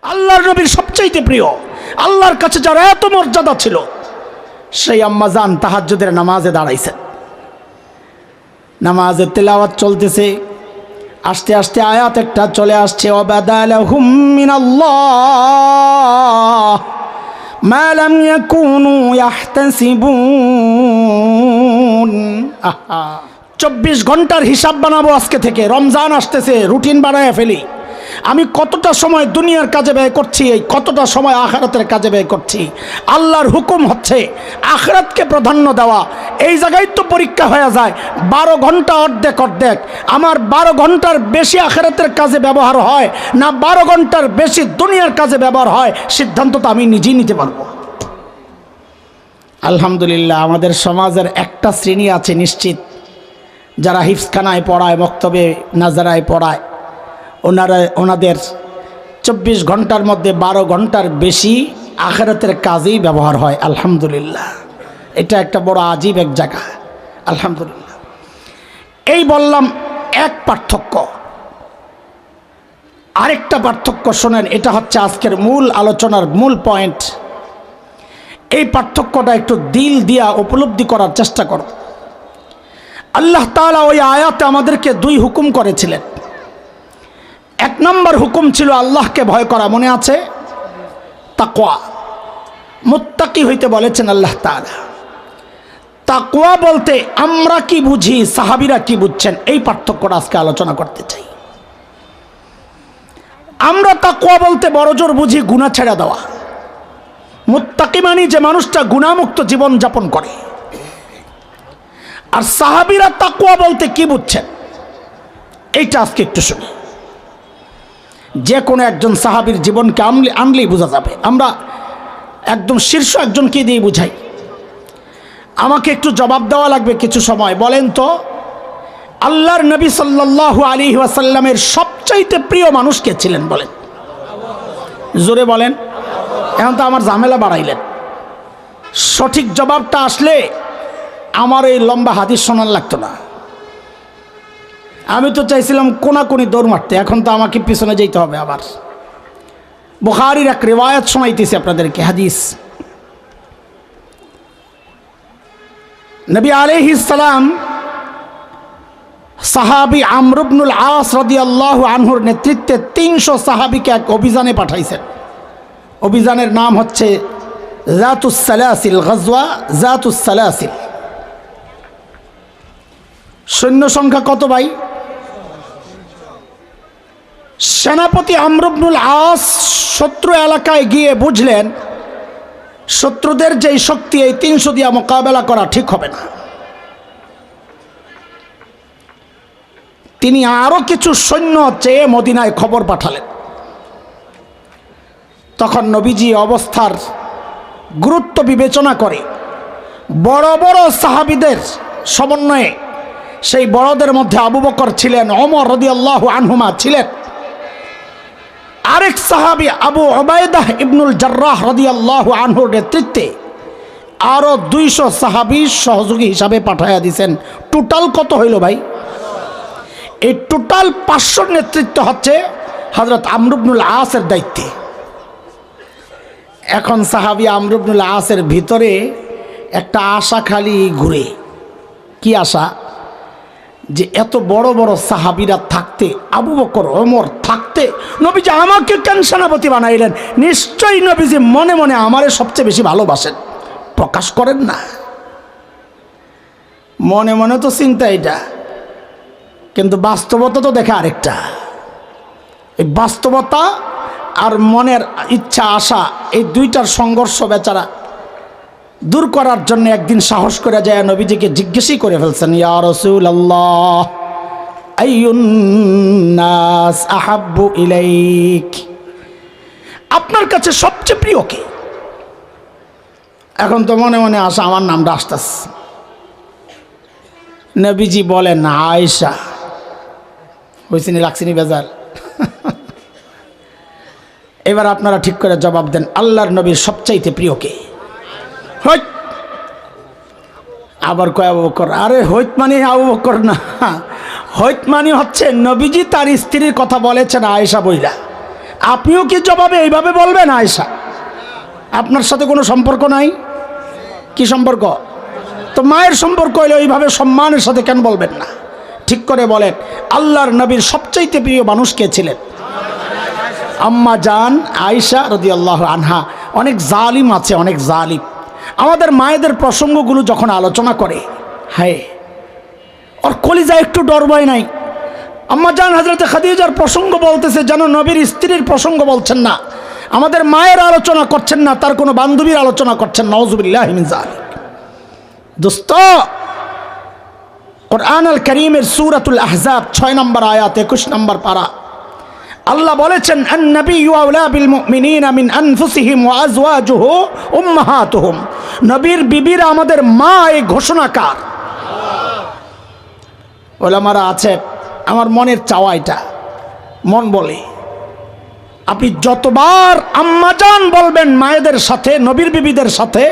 আল্লাহর নবীর সবচাইতে প্রিয়, আল্লাহর কাছে যার এত মর্যাদা ছিল, সেই আম্মাজান তাহাজ্জুদের নামাজে দাঁড়াইছেন। নামাজের তেলাওয়াত চলতেছে, আস্তে আস্তে আয়াত একটা চলে আসছে, ওয়াবাদালাহুম মিনাল্লাহ মা লাম ইয়াকুনু ইয়াহতাসিবুন। 24 ঘন্টার হিসাব বানাবো আজকে থেকে। রমজান আসতেছে, রুটিন বানায় ফেলি। আমি কতটা সময় দুনিয়ার কাজে ব্যয় করছি, এই কতটা সময় আখিরাতের কাজে ব্যয় করছি। আল্লাহর হুকুম হচ্ছে আখিরাতকে প্রাধান্য দেওয়া। এই জায়গায় তো পরীক্ষা হয়ে যায়। 12 ঘন্টা অর্ধেক অর্ধেক, আমার 12 ঘন্টার বেশি আখিরাতের কাজে ব্যবহার হয় না 12 ঘন্টার বেশি দুনিয়ার কাজে ব্যবহার হয়, সিদ্ধান্ত তো আমি নিজেই নিতে পারবো। আলহামদুলিল্লাহ, আমাদের সমাজের একটা শ্রেণী আছে নিশ্চিত, যারা হিফজখানায় পড়ায়, মক্তবে নাজারায় পড়ায়, ওনাদের 24 ঘন্টার মধ্যে 12 ঘন্টার বেশি আখিরাতের কাজেই ব্যবহার হয়। আলহামদুলিল্লাহ, এটা একটা বড় আজীব এক জায়গা। আলহামদুলিল্লাহ। এই বললাম এক পার্থক্য। আরেকটা পার্থক্য শোনেন, এটা হচ্ছে আজকের মূল আলোচনার মূল পয়েন্ট। এই পার্থক্যটা একটু দিল দিয়া উপলব্ধি করার চেষ্টা করো। আল্লাহ তাআলা ওই আয়াতে আমাদেরকে 2 হুকুম করেছিলেন। 1 নম্বর হুকুম ছিল আল্লাহকে ভয় করা, মনে আছে? তাকওয়া, মুত্তাকি হইতে বলেছেন আল্লাহ তাআলা। তাকওয়া বলতে আমরা কি বুঝি, সাহাবীরা কি বুঝছেন, এই পার্থক্যটা আজকে আলোচনা করতে চাই। আমরা তাকওয়া বলতে বড়জোর বুঝি গুনাহ ছেড়ে দেওয়া। মুত্তাকি মানে যে মানুষটা গুনাহমুক্ত জীবন যাপন করে। আর সাহাবীরা তাকওয়া বলতে কি বুঝছেন, এইটা আজকে একটু শুনি। যে কোনো একজন সাহাবীর জীবনকে আনলেই বোঝা যাবে। আমরা একদম শীর্ষ একজনকে দিয়ে বুঝাই। আমাকে একটু জবাব দেওয়া লাগবে কিছু সময়। বলেন তো, আল্লাহর নবী সাল্লাল্লাহু আলাইহি ওয়াসাল্লামের সবচাইতে প্রিয় মানুষ কে ছিলেন? বলেন, জোরে বলেন। এখন তো আমার ঝামেলা বাড়াইলেন। সঠিক জবাবটা আসলে আমার এই লম্বা হাদিস শোনার লাগতো না। আমি তো চাইছিলাম কোনাকুনি দৌড় মারতে, এখন তো আমাকে পিছনে যেতে হবে আবার। বুখারীর এক রিওয়ায়াত শোনাইতেছি আপনাদেরকে, হাদিস। নবী আলাইহিস সালাম সাহাবী আমর ইবনুল আস রাদিয়াল্লাহু আনহুর নেতৃত্বে 300 সাহাবীকে এক অভিযানে পাঠাইছেন। অভিযানের নাম হচ্ছে যাতুস সালাসিল, গজওয়া যাতুস সালাসিল। সৈন্য সংখ্যা কত ভাই? সেনাপতি আমর ইবনুল আস শত্রু এলাকায় গিয়ে বুঝলেন শত্রুদের যেই শক্তি, এই 300 দিয়া মোকাবেলা করা ঠিক হবে না। তিনি আরো কিছু সৈন্য চেয়ে মদিনায় খবর পাঠালেন। তখন নবীজি অবস্থার গুরুত্ব বিবেচনা করে বড় বড় সাহাবীদের সমন্বয়ে, সেই বড়দের মধ্যে আবু বকর ছিলেন, ওমর রাদিয়াল্লাহু আনহুমা ছিলেন, আরেক সাহাবী আবু উবাইদাহ ইবনুল জাররাহ রাদিয়াল্লাহু আনহুর নেতৃত্বে আরো 200 সাহাবী সহযোগী হিসাবে পাঠাইয়া দিয়েছেন। টোটাল কত হইল ভাই? এই টোটাল 500 নেতৃত্ব হচ্ছে হযরত আমর ইবনুল আসের দায়িত্বে। এখন সাহাবী আমর ইবনুল আসের ভিতরে একটা আশা খালি ঘুরে। কি আশা? যে এত বড় বড় সাহাবীরা থাকতে, আবু বকর ওমর থাকতে, নবীজি আমাকে কেন সেনাপতি বানাইলেন? নিশ্চয়ই নবীজি মনে মনে আমারে সবচেয়ে বেশি ভালোবাসেন, প্রকাশ করেন না। মনে মনে তো চিন্তা এটা, কিন্তু বাস্তবতা তো দেখা আরেকটা। এই বাস্তবতা আর মনের ইচ্ছা আশা, এই দুইটার সংঘর্ষ বেচারা দূর করার জন্য একদিন সাহস করে যায় নবীজিকে জিজ্ঞেসই করে ফেলছেন, ইয়া রাসূলুল্লাহ আইয়ুন নাস আহাব্বু ইলাইক, আপনার কাছে সবচেয়ে প্রিয় কে? এখন তো মনে মনে আশা আমার নামটা আসতেছে। নবীজি বলেন, আয়েশা। হয়েছিনি, রাখছিনি বেজার? এবার আপনারা ঠিক করে জবাব দেন, আল্লাহর নবীর সবচাইতে প্রিয় কে? হইত। আবার কয় আবু বকর। আরে হইত মানে আবু বকর না, হইত মানে হচ্ছে নবীজি তার স্ত্রীর কথা বলেছেন আয়েশা বইলা, আপনিও কি জবাবে এইভাবে বলবেন আয়েশা আপনার সাথে কোনো সম্পর্ক নাই? কি সম্পর্ক? তো মায়ের সম্পর্ক হইলে ওইভাবে সম্মানের সাথে কেন বলবেন না? ঠিক করে বলেন, আল্লাহর নবীর সবচাইতে প্রিয় মানুষ কে ছিলেন? আম্মা জান আয়েশা রাদিয়াল্লাহু আনহা। অনেক জালিম আছে, অনেক জালিম আমাদের মায়েদের প্রসঙ্গগুলো যখন আলোচনা করে, হায় ওর কলিজা একটু ডর ভয় নাই। আম্মা জান হযরত খাদিজার প্রসঙ্গ বলতেছে যেন নবীর স্ত্রীর প্রসঙ্গ বলছেন না, আমাদের মায়ের আলোচনা করছেন না, তার কোনো বান্ধবীর আলোচনা করছেন। নাউযুবিল্লাহি মিন যালিক। দোস্ত, কুরআন আল কারীমের সূরাতুল আহজাব 6 নম্বর আয়াত 21 নম্বর পারা আল্লাহ বলেছেন, আন-নাবিয়্যু আওলা বিল মুমিনিনা মিন আনফুসিহিম ওয়া আজওয়াজুহু উম্মাহাতুহুম। নবীর বিবিরা আমাদের মা, এই ঘোষণাকার। ওলামারা আছে, আমার মনের চাওয়া এটা, মন বলে আপনি যতবার আম্মাজান বলবেন মায়েদের সাথে, নবীর বিবিদের সাথে,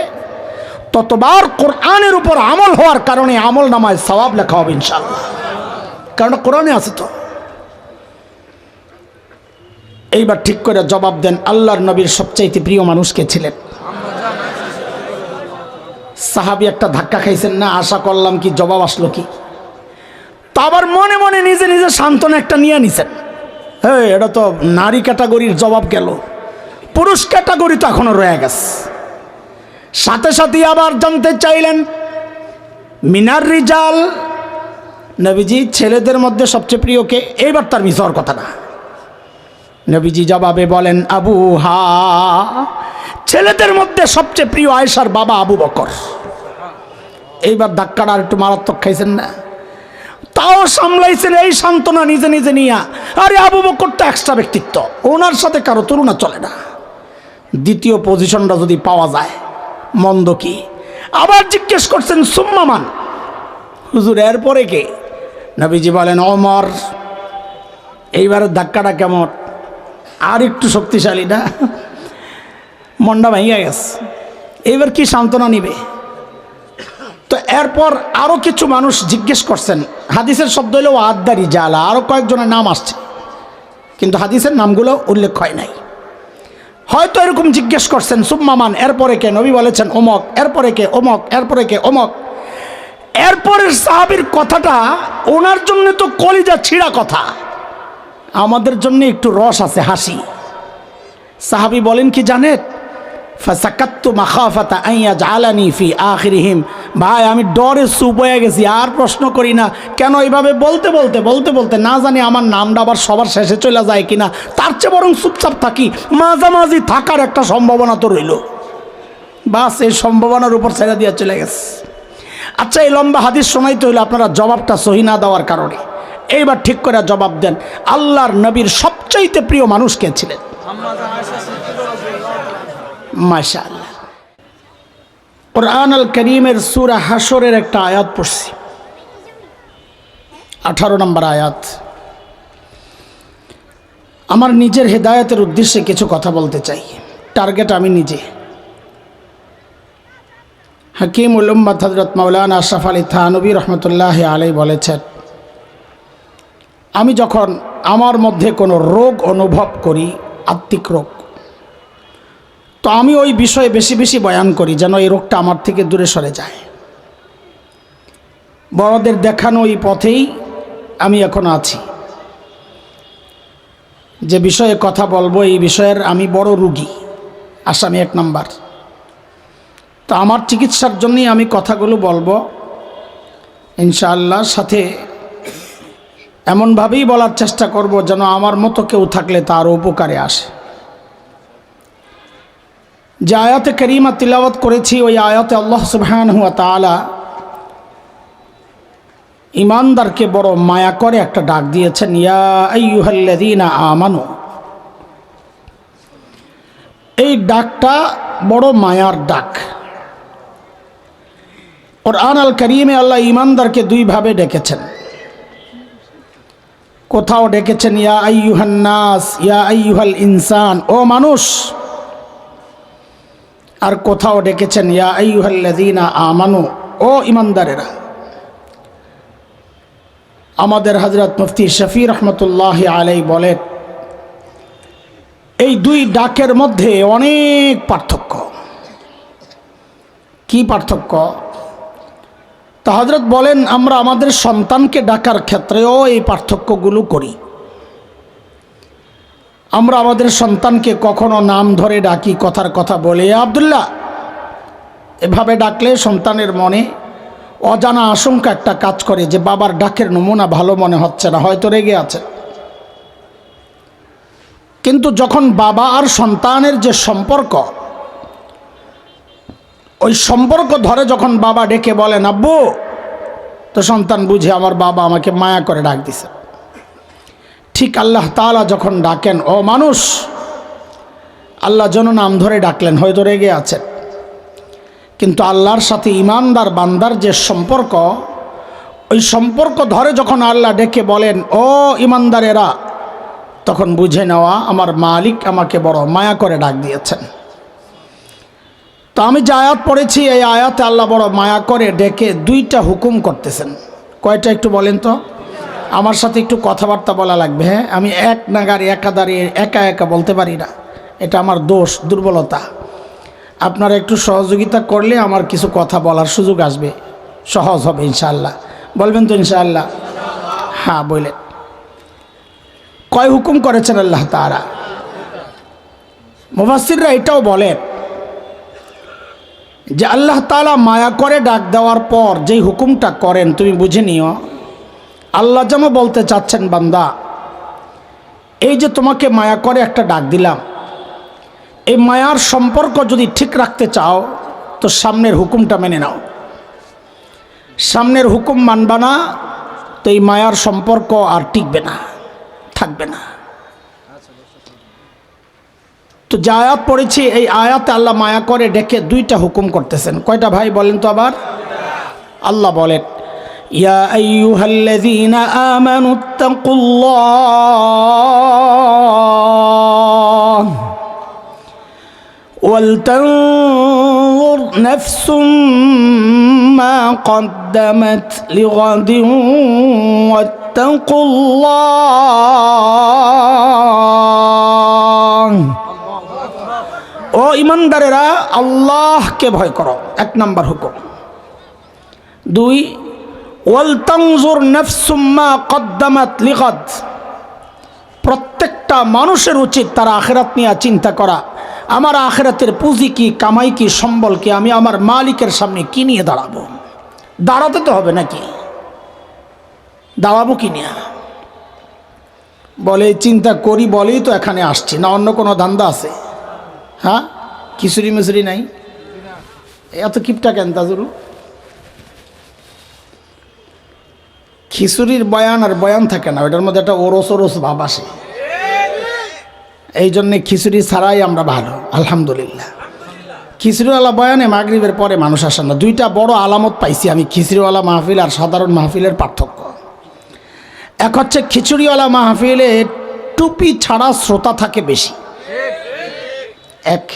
ততবার কোরআনের উপর আমল হওয়ার কারণে আমল নামায় সওয়াব লেখা হবে ইনশাআল্লাহ, কারণ কোরআনে আছে তো। এইবার ঠিক করে জবাব দেন, আল্লাহর নবীর সবচাইতে প্রিয় মানুষ কে ছিলেন? সাহাবী একটা ধাক্কা খাইছেন না, আশা করলাম কি জবাব আসলো কি। তো আবার মনে মনে নিজে নিজে সান্ত্বনা একটা নিয়ে নিছেন, হ্যাঁ এটা তো নারী ক্যাটাগরির জবাব গেল, পুরুষ ক্যাটাগরি তো এখনো রয়ে গেছে। সাথে সাথে আবার জানতে চাইলেন, মিনার রিজাল, নবীজি ছেলেদের মধ্যে সবচেয়ে প্রিয় কে? এইবার তার মিশর কথা না, নবীজি জবাবে বলেন আবুহা, ছেলেদের মধ্যে সবচেয়ে প্রিয় আয়েশার বাবা আবু বকর। এইবার ধাক্কাটা আর একটু মারাত্মক খাইছেন না? তাও সামলাইছেন এই সান্ত্বনা নিজে নিজে নিয়া, আরে আবু বকর তো এক্সট্রা ব্যক্তিত্ব, ওনার সাথে কারো তুলনা চলে না। দ্বিতীয় পজিশনটা যদি পাওয়া যায় মন্দ কি? আবার জিজ্ঞেস করছেন সুম্মামান, হুজুর এরপরে কে? নবীজি বলেন ওমর। এইবারের ধাক্কাটা কেমন? আর একটু শক্তিশালী না? মনটা ভেঙে গেছে, এইবার কি সান্ত্বনা নিবে? তো এরপর আরো কিছু মানুষ জিজ্ঞেস করছেন, হাদিসের শব্দ হলো আদারি জালা, আরো কয়েকজনের নাম আসছে কিন্তু হাদিসের নামগুলো উল্লেখ হয় নাই। হয়তো এরকম জিজ্ঞেস করছেন সুম্মামান, এরপরে কে? নবী বলেছেন অমক, এরপরে কে? অমক, এরপরে কে? অমক। এরপরের সাহাবীর কথাটা ওনার জন্য তো কলিজা ছিঁড়া কথা, আমাদের জন্য একটু রস আছে, হাসি। সাহাবী বলেন কি জানেন? ফাসাকাত্তু মাখাফাতা আন ইয়াজআলানি ফি আখিরিহিম। ভাই আমি ডরে চুপ হয়ে গেছি, আর প্রশ্ন করি না। কেন? এইভাবে বলতে বলতে বলতে বলতে না জানি আমার নামটা আবার সবার শেষে চলে যায় কিনা, তার চেয়ে বরং চুপচাপ থাকি, মাঝামাঝি থাকার একটা সম্ভাবনা তো রইল। বাস এই সম্ভাবনার উপর ছেড়ে দিয়ে চলে গেছে। আচ্ছা, এই লম্বা হাদিস শোনাইতে হইলে আপনারা জবাবটা সহি না দেওয়ার কারণে এইবার ঠিক করে জবাব দেন, আল্লাহর নবীর সবচাইতে প্রিয় মানুষ কে ছিলেন? মাশাআল্লাহ। কুরআন আল কারীমের সূরা হাশরের একটা আয়াত পড়ছি, 18 নম্বর আয়াত। আমার নিজের হেদায়েতের উদ্দেশ্যে কিছু কথা বলতে চাই, টার্গেট আমি নিজে। হাকিমুল উম্মাত হযরত মাওলানা আশরাফ আলী থানভী রহমতুল্লাহি আলাইহি বলেছেন, আমি যখন আমার মধ্যে কোনো রোগ অনুভব করি, আত্মিক রোগ, তো আমি ওই বিষয়ে বেশি বেশি বয়ান করি যেন এই রোগটা আমার থেকে দূরে সরে যায়। বড়দের দেখানো এই পথেই আমি এখন আছি। যে বিষয়ে কথা বলবো এই বিষয়ের আমি বড় রোগী, আসামি 1 নাম্বার। তো আমার চিকিৎসার জন্যই আমি কথাগুলো বলবো ইনশাআল্লাহ। সাথে এমনভাবেই বলার চেষ্টা করব যেন আমার মতো কেউ থাকলে তার উপকারে আসে। যে আয়াতে কারিমা তিলাওয়াত করেছি, ওই আয়াতে আল্লাহ সুবহানাহু ওয়া তাআলা ইমানদারকে বড় মায়া করে একটা ডাক দিয়েছেন, ইয়া আইয়ুহাল্লাযীনা আমানু। এই ডাকটা বড় মায়ার ডাক। কুরআন আল কারীমে আল্লাহ ইমানদারকে 2 ভাবে ডেকেছেন। কোথাও ডেকেছেন ইয়া আইয়ুহান নাস, ইয়া আইয়ুহাল ইনসান, ও মানুষ। আর কোথাও ডেকেছেন ইয়া আইয়ুহাল্লাযীনা আমানু, ও ইমানদারেরা। আমাদের হযরত মুফতি শফি রহমতুল্লাহি আলাইহি বলেন, এই দুই ডাকের মধ্যে অনেক পার্থক্য। কি পার্থক্য? তা হযরত বলেন, আমরা আমাদের সন্তানকে ডাকার ক্ষেত্রেও এই পার্থক্যগুলো করি। আমরা আমাদের সন্তানকে কখনো নাম ধরে ডাকি, কথার কথা বলে আব্দুল্লাহ এভাবে ডাকলে সন্তানের মনে অজানা আশঙ্কা একটা কাজ করে যে বাবার ডাকের নমুনা ভালো মনে হচ্ছে না, হয়তো রেগে আছে। কিন্তু যখন বাবা আর সন্তানের যে সম্পর্ক, ওই সম্পর্ক ধরে যখন বাবা ডেকে বলেন আব্বু, তো সন্তান বুঝে আমার বাবা আমাকে মায়া করে ডাক দিছে। ঠিক আল্লাহ তাআলা যখন ডাকেন, ও মানুষ, আল্লাহ যেন নাম ধরে ডাকলেন, হয়তো রেগে আছেন, কিন্তু আল্লাহর সাথে ইমানদার বান্দার যে সম্পর্ক, ওই সম্পর্ক ধরে যখন আল্লাহ ডেকে বলেন ও ইমানদারেরা, তখন বুঝে নেওয়া আমার মালিক আমাকে বড় মায়া করে ডাক দিয়েছেন। তো আমি যে আয়াত পড়েছি, এই আয়াতে আল্লাহ বড় মায়া করে ডেকে দুইটা হুকুম করতেছেন। কয়টা একটু বলেন তো? আমার সাথে একটু কথাবার্তা বলা লাগবে। হ্যাঁ, আমি এক নাগারে একাধারে একা একা বলতে পারি না, এটা আমার দোষ, দুর্বলতা। আপনারা একটু সহযোগিতা করলে আমার কিছু কথা বলার সুযোগ আসবে, সহজ হবে ইনশাআল্লাহ। বলবেন তো ইনশাআল্লাহ? হ্যাঁ বলেন। কয় হুকুম করেছেন আল্লাহ তাআলা? মুফাসসিররা এটাও বলেন যে আল্লাহ তাআলা মায়া করে ডাক দেওয়ার পর যেই হুকুমটা করেন, তুমি বুঝে নিও, আল্লাহ যেন বলতে চাচ্ছেন বান্দা, এই যে তোমাকে মায়া করে একটা ডাক দিলাম, এই মায়ার সম্পর্ক যদি ঠিক রাখতে চাও তো সামনের হুকুমটা মেনে নাও। সামনের হুকুম মানবা না তো এই মায়ার সম্পর্ক আর টিকবে না, থাকবে না। তো যে আয়াত পড়েছি, এই আয়াতে আল্লাহ মায়া করে ডেকে দুইটা হুকুম করতেছেন। কয়টা ভাই বলেন তো আবার? আল্লাহ বলেন, ইয়া আইয়ুহাল্লাযীনা আমানুত্তাকুল্লাহ ওয়ালতানজুর নাফসুম মা কদ্দামাত লিগাদিন ওয়াত্তাকুল্লাহ। ও ইমানদারেরা, আল্লাহকে ভয় করো, এক নাম্বার হুকুম। দুই, ওয়ালতানজুর নাফসুম মা কদ্দামাত লিগাদ, প্রত্যেকটা মানুষের উচিত তার আখিরাত নিয়ে চিন্তা করা। আমার আখিরাতের পুঁজি কি, কামাই কি, সম্বল কি, আমি আমার মালিকের সামনে কি নিয়ে দাঁড়াবো? দাঁড়াতে তো হবে নাকি? দাঁড়াবো কি নিয়ে? বলে চিন্তা করি বলেই তো এখানে আসছি, না অন্য কোনো ধান্দা আছে? হ্যাঁ, খিচুড়ি মিচুরি নাই? এত কিপটা কেন তাজুরু? খিচুড়ির বয়ান আর বয়ান থাকে না, ওটার মধ্যে একটা ওরস ওরস ভাব আসে। এই জন্যে খিচুড়ি ছাড়াই আমরা ভালো, আলহামদুলিল্লাহ। খিচুড়িওয়ালা বয়ানে মাগরিবের পরে মানুষ আসে না। দুইটা বড় আলামত পাইছি আমি খিচুড়িওয়ালা মাহফিল আর সাধারণ মাহফিলের পার্থক্য। এক হচ্ছে খিচুড়িওয়ালা মাহফিলে টুপি ছাড়া শ্রোতা থাকে বেশি, এক।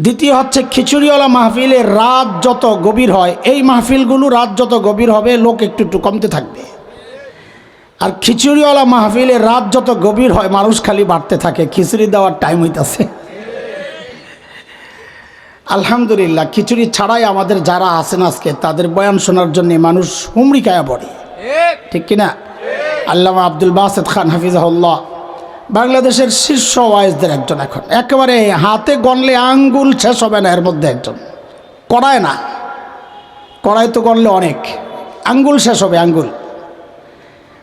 দ্বিতীয় হচ্ছে খিচুড়িওয়ালা মাহফিলে রাত যত গভীর হয়, এই মাহফিলগুলো রাত যত গভীর হবে লোক একটু একটু কমতে থাকবে। আর খিচুড়িওয়ালা মাহফিলে রাত যত গভীর হয় মানুষ খালি বাড়তে থাকে, খিচুড়ি দেওয়ার টাইম হইতেছে। আলহামদুলিল্লাহ, খিচুড়ি ছাড়াই আমাদের যারা আছেন আজকে, তাদের বয়ান শোনার জন্য মানুষ হুমড়ি খায়া পড়ে, ঠিক কিনা? আল্লামা আব্দুল বাসেত খান হাফিজাহুল্লাহ বাংলাদেশের শীর্ষ ওয়াইজদের একজন, এখন একেবারে হাতে গণলে আঙ্গুল শেষ হবে না এর মধ্যে একজন। কড়ায় না, কড়াই তো গণলে অনেক, আঙ্গুল শেষ হবে, আঙ্গুল।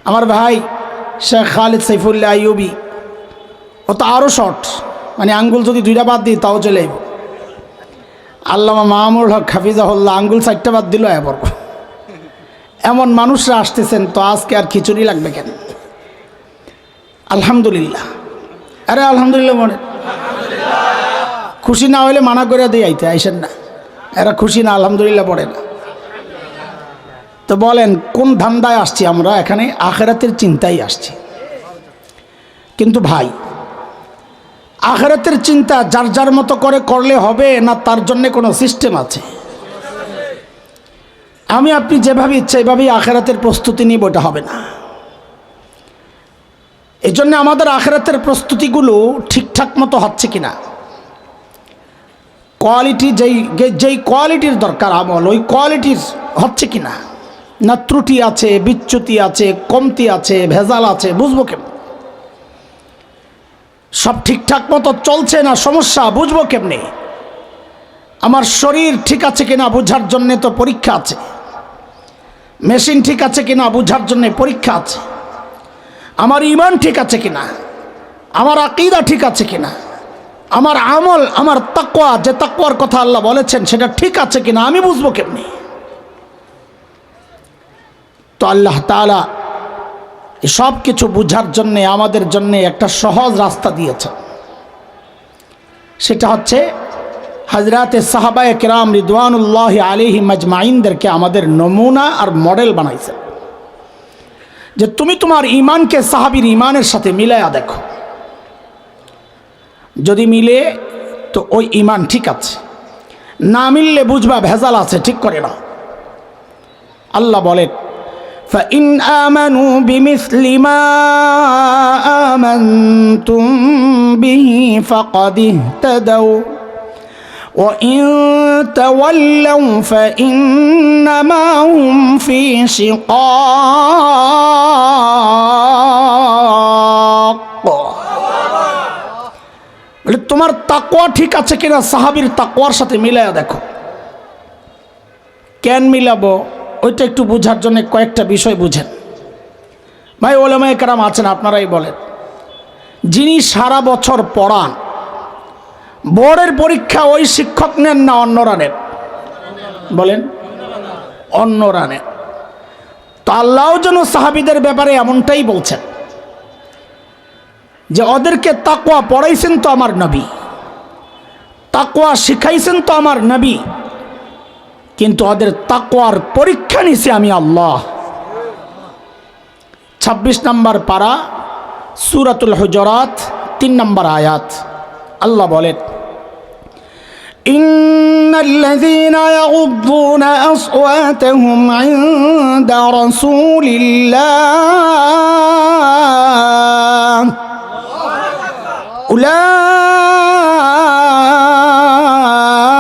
আমার ভাই শেখ খালিদ সাইফুল্লাহ আইয়ুবী, ও তো আরও শর্ট, মানে আঙ্গুল যদি দুইটা বাদ দিই তাও চলে যাইব। আল্লামা মাহমুদ হক হাফিজাহুল্লাহ আঙ্গুল 4টা বাদ দিল এবার। এমন মানুষরা আসতেছেন, তো আজকে আর খিচুড়ি লাগবে কেন? আলহামদুলিল্লাহ। আরে আলহামদুলিল্লাহ মনে খুশি না হইলে মানা করে দিয়ে আইতে আইসেন না, এরা খুশি না আলহামদুলিল্লাহ পড়ে না। তো বলেন কোন ধান্দায় আসছি আমরা? এখানে আখিরাতের চিন্তাই আসছি। কিন্তু ভাই, আখিরাতের চিন্তা যার যার মতো করে করলে হবে না, তার জন্য কোনো সিস্টেম আছে? আমি আপনি যেভাবে ইচ্ছা এভাবেই আখিরাতের প্রস্তুতি নিব, এটা হবে না। এই জন্য আমাদের আখিরাতের প্রস্তুতিগুলো ঠিকঠাক মতো হচ্ছে কিনা, কোয়ালিটি যেই কোয়ালিটির দরকার আমল ওই কোয়ালিটির হচ্ছে কিনা, না ত্রুটি আছে, বিচ্যুতি আছে, কমতি আছে, ভেজাল আছে, বুঝবো কেমন? সব ঠিকঠাক মতো চলছে না সমস্যা, বুঝবো কেমনে? আমার শরীর ঠিক আছে কিনা বোঝার জন্যে তো পরীক্ষা আছে, মেশিন ঠিক আছে কিনা বোঝার জন্যে পরীক্ষা আছে, আমার ঈমান ঠিক আছে কিনা, আমার আকীদা ঠিক আছে কিনা, আমার আমল, আমার তাকওয়া, যে তাকওয়ার কথা আল্লাহ বলেছেন সেটা ঠিক আছে কিনা আমি বুঝবো কেমনি? তো আল্লাহ তাআলা সব কিছু বুঝার জন্যে আমাদের জন্যে একটা সহজ রাস্তা দিয়েছেন, সেটা হচ্ছে হযরতে সাহাবায়ে কেরাম রিদওয়ানুল্লাহি আলাইহিম আজমাইনদেরকে আমাদের নমুনা আর মডেল বানাইছেন যে তুমি তোমার ঈমানকে সাহাবীর ঈমানের সাথে মিলায়া দেখো, যদি মিলে তো ওই ঈমান ঠিক আছে, না মিললে বুঝবা ভেজাল আছে, ঠিক করে নাও। আল্লাহ বলেন فإن آمنوا بمثل ما آمنتم به فقد اهتدوا وإن تولوا فإنما هم في شقاق। তোমার তাকওয়া ঠিক আছে কিনা সাহাবীর তাকওয়ার সাথে মিলায়া দেখো। কেন মিলাবো ওইটা একটু বোঝার জন্য কয়েকটা বিষয় বুঝেন। ভাই ওলামায়ে কেরাম আছেন, আপনারাই বলেন, যিনি সারা বছর পড়ান, বোর্ডের পরীক্ষা ওই শিক্ষক নেন না অন্যরা নেন? বলেন, অন্যরা নেন। তো আল্লাহও যেন সাহাবীদের ব্যাপারে এমনটাই বলছেন যে ওদেরকে তাকওয়া পড়াইছেন তো আমার নবী, তাকওয়া শিখাইছেন তো আমার নবী, কিন্তু ওদের তাকওয়ার পরীক্ষা নিছি আমি আল্লাহ। 26 নম্বর পারা সূরাতুল হুজুরাত 3 নম্বর আয়াত আল্লাহ বলেন ইন্নাল্লাযীনা ইয়াগুদ্দুনা আসওয়াতাহুম ইনদা রাসূলিল্লাহ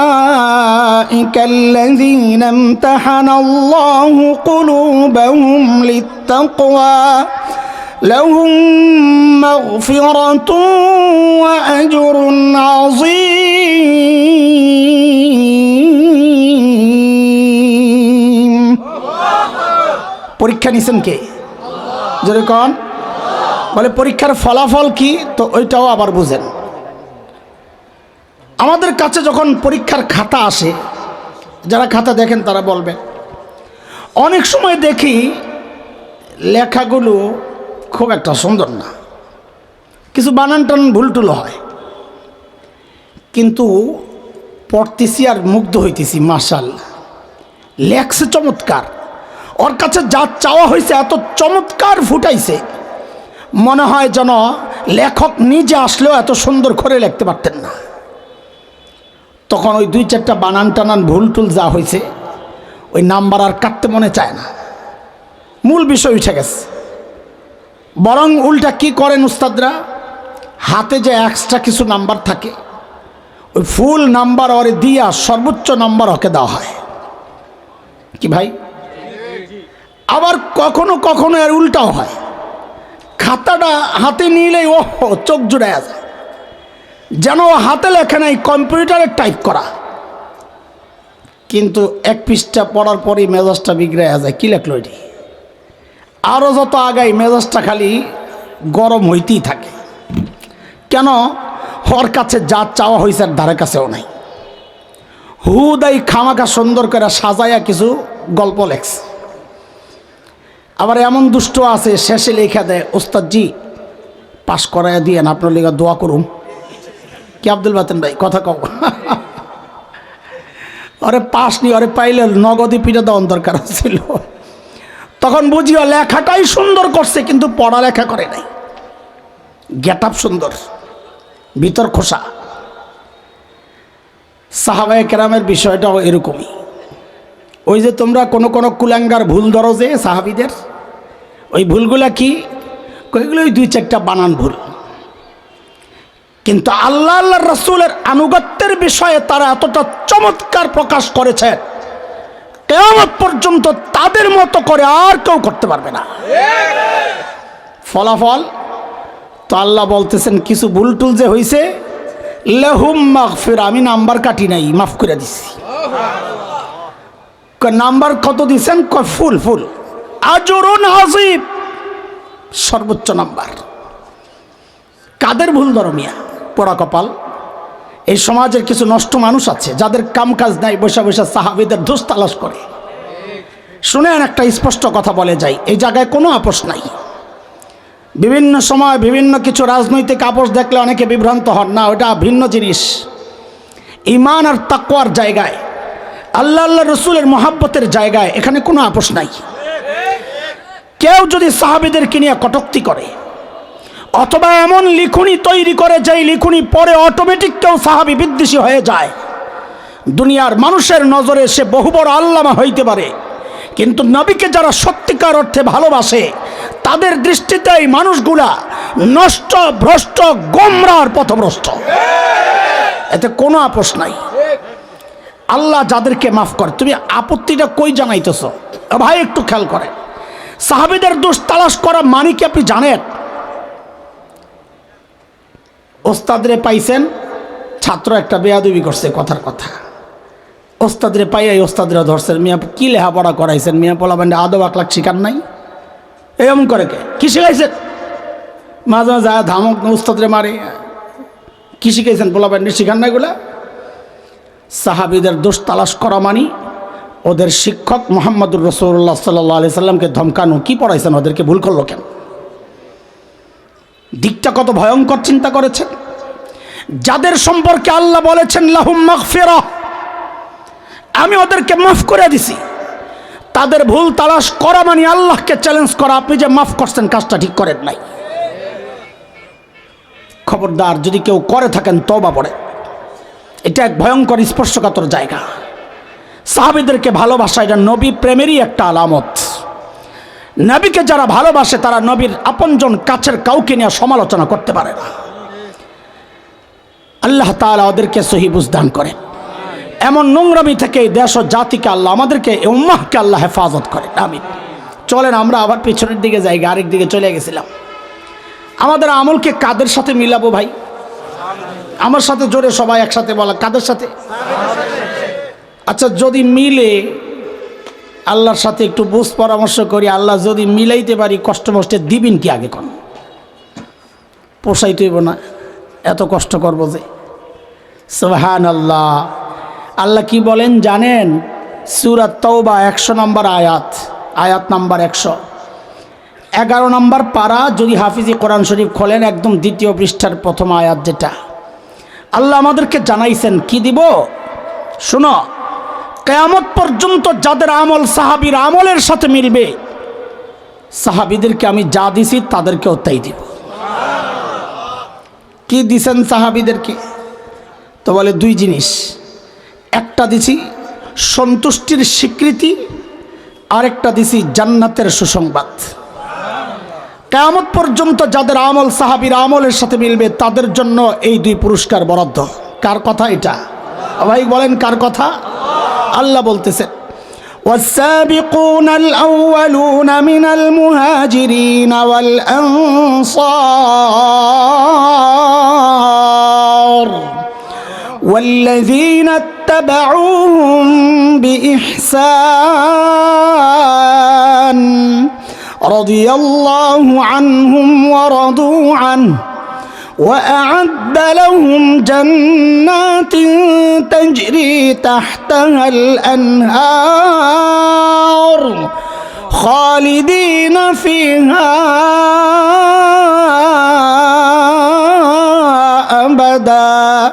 أولئك الذين امتحن الله قلوبهم للتقوى لهم مغفرة وأجر عظيم। পরীক্ষা নিছেন কে? জোরে কোন? বলে পরীক্ষার ফলাফল কি? তো ওইটাও আবার বুঝেন। আমাদের কাছে যখন পরীক্ষার খাতা আসে, যারা খাতা দেখেন তারা বলবেন, অনেক সময় দেখি লেখাগুলো খুব একটা সুন্দর না, কিছু বানান টান ভুলটুল হয়, কিন্তু পড়তেছি আর মুগ্ধ হইতেছি, মাশাআল্লাহ লেখছে চমৎকার, ওর কাছে যা চাওয়া হয়েছে এত চমৎকার ফুটাইছে, মনে হয় যেন লেখক নিজে আসলেও এত সুন্দর করে লিখতে পারতেন না। তখন ওই 2-4টা বানান টানান ভুল টুল যা হয়েছে ওই নাম্বার আর কাটতে মনে চায় না, মূল বিষয় উঠে গেছে। বরং উল্টা কি করেন উস্তাদরা, হাতে যে এক্সট্রা কিছু নাম্বার থাকে ওই ফুল নাম্বার ওরে দিয়া সর্বোচ্চ নাম্বার ওকে দেওয়া হয় কি ভাই? আবার কখনো কখনো এর উল্টাও হয়, খাতাটা হাতে নিলেই ও চোখ জুড়ে যায়, যেন হাতে লেখা নাই, কম্পিউটারে টাইপ করা, কিন্তু এক পৃষ্ঠা পড়ার পরই মেজাজটা বিগড়ে যায়, কি লেখলো এটি? আরও যত আগাই মেজাজটা খালি গরম হইতেই থাকে। কেন? ওর কাছে যা চাওয়া হয়েছে আর ধারে কাছেও নাই, হুদাই খামাখা সুন্দর করে সাজাইয়া কিছু গল্প লেখছে। আবার এমন দুষ্ট আছে শেষে লেখা দেয়, ওস্তাদজি পাস করাইয়া দিয়েন, আপনার লেখা দোয়া করুন। কি আব্দুল বাতেন ভাই কথা কও, আরে পাস নি, আরে পাইলে নগদই পিঠে দেওয়ার দরকার ছিল। তখন বুঝিও লেখাটাই সুন্দর করছে, কিন্তু পড়ালেখা করে নাই, গেট আপ সুন্দর, ভিতর খোসা। সাহাবায়ে কেরামের বিষয়টাও এরকমই। ওই যে তোমরা কোনো কোনো কুলাঙ্গার ভুল ধরো যে সাহাবীদের, ওই ভুলগুলা কি? এগুলোই 2-4টা বানান ভুল, কিন্তু আল্লাহ আল্লাহর রাসূলের আনুগত্যের বিষয়ে তারা এতটা চমৎকার প্রকাশ করেছে, কিয়ামত পর্যন্ত তাদের মতো করে আর কেউ করতে পারবে না। ফলাফল তো আল্লাহ বলতেছেন কিছু ভুল টুল যে হয়েছে, লাহুম মাগফিরা, আমি নাম্বার কাটি নাই, মাফ করে দিছি। নাম্বার কত দিছেন? ফুল ফুল। আজরুন আযীম, সর্বোচ্চ নাম্বার। কাদের ভুল ধর্মিয়া? পোড়া কপাল। এই সমাজের কিছু নষ্ট মানুষ আছে যাদের কাম কাজ নাই, বসে বসে সাহাবীদের দোষ তালাশ করে। শুনেন, একটা স্পষ্ট কথা বলে যাই, এই জায়গায় কোনো আপোষ নাই। বিভিন্ন সময় বিভিন্ন কিছু রাজনৈতিক আপোষ দেখলে অনেকে বিভ্রান্ত হন, না, ওটা ভিন্ন জিনিস। ঈমান আর তাকওয়ার জায়গায়, আল্লাহ আল্লাহ রসুলের মহাব্বতের জায়গায় এখানে কোনো আপোষ নাই। কেউ যদি সাহাবীদেরকে নিয়ে কটূক্তি করে অথবা এমন লিখুনি তৈরি করে যেই লিখুনি পরে অটোমেটিক কেউ সাহাবী বিদ্বেষী হয়ে যায়, দুনিয়ার মানুষের নজরে সে বহু বড় আল্লামা হইতে পারে, কিন্তু নবীকে যারা সত্যিকার অর্থে ভালোবাসে তাদের দৃষ্টিতে এই মানুষগুলা নষ্ট, ভ্রষ্ট, গোমরার পথভ্রষ্ট। এতে কোনো আপোষ নাই। আল্লাহ যাদেরকে মাফ করে, তুমি আপত্তিটা কই জানাইতেছ? ভাই একটু খেয়াল করে, সাহাবীদের দোষ তালাশ করা মানে কি আপনি জানেন? ওস্তাদরে পাইছেন, ছাত্র একটা বেয়াদবি করছে, কথার কথা, ওস্তাদরে পাইয়াই ওস্তাদরে ধরছেন, মিয়া কি লেখাপড়া করাইছেন, মিয়া পোলাপান্ডে আদব আখলাক শিখান নাই, এমন করে কে? কি শিখাইছেন? মাঝে মাঝে ধামক ওস্তাদরে মারে, কি শিখাইছেন? পোলাপান্ডে শিখান নাই গুলা। সাহাবীদের দোষ তালাশ করা মানি ওদের শিক্ষক মুহাম্মদুর রাসূলুল্লাহ সাল্লাল্লাহু আলাইহি সাল্লামকে ধমকানো। কি পড়াইছেন ওদেরকে? ভুল করলো কেন? দিকটা কত ভয়ঙ্কর চিন্তা করেছেন? যাদের সম্পর্কে আল্লাহ বলেছেন লাহুম মাগফিরা, আমি ওদেরকে মাফ করে দিছি, তাদের ভুল তালাশ করা মানে আল্লাহকে চ্যালেঞ্জ করা, আপনি যে মাফ করছেন কাজটা ঠিক করেন নাই। খবরদার, যদি কেউ করে থাকেন তওবা পড়ে। এটা এক ভয়ঙ্কর স্পর্শকাতর জায়গা। সাহাবীদেরকে ভালোবাসা এটা নবী প্রেমেরই একটা আলামত। নবীকে যারা ভালোবাসে তারা নবীর আপনজন কাছের কাউকে নিয়ে সমালোচনা করতে পারে না। আল্লাহ তাআলা ওদেরকে সহি বুঝ দান করেন। এমন নোংরামি থেকে এই দেশ ও জাতিকে আল্লাহ, আমাদেরকে এই উম্মাহকে আল্লাহ হেফাজত করেন। আমিন। চলেন আমরা আবার পিছনের দিকে যাই, আরেক দিকে চলে গেছিলাম। আমাদের আমলকে কাদের সাথে মিলাবো ভাই? আমার সাথে জোরে সবাই একসাথে বলা, কাদের সাথে? আচ্ছা, যদি মিলে আল্লাহর সাথে একটু বুঝ পরামর্শ করি, আল্লাহ যদি মিলাইতে পারি, কষ্ট মষ্টে দিবেন কি আগে কোন? পোষাইতেইব না, এত কষ্ট করবো যে। সুবহানাল্লাহ। আল্লাহ কি বলেন জানেন? সূরা তাওবা 100 নম্বর আয়াত, আয়াত নাম্বার 111 নম্বর পারা। যদি হাফিজি কোরআন শরীফ খোলেন, একদম দ্বিতীয় পৃষ্ঠার প্রথম আয়াত, যেটা আল্লাহ আমাদেরকে জানাইছেন কি দিব শুনো। কিয়ামত পর্যন্ত যাদের আমল সাহাবীর আমলের সাথে মিলবে, সাহাবীদেরকে আমি যা দিছি তাদেরকেও তাই দিব। কি দিছেন সাহাবীদেরকে? তো বলে দুই জিনিস। একটা দিছি সন্তুষ্টির স্বীকৃতি, আরেকটা দিছি জান্নাতের সুসংবাদ। কিয়ামত পর্যন্ত যাদের আমল সাহাবীর আমলের সাথে মিলবে তাদের জন্য এই দুই পুরস্কার বরাদ্দ। কার কথা এটা ভাই? বলেন কার কথা? আল্লাহ বলতেছেন والسابقون الأولون من المهاجرين والأنصار والذين اتبعوهم بإحسان رضي الله عنهم ورضوا عنه وأعد لهم جنات تجري تحتها الأنهار خالدين فيها أبدا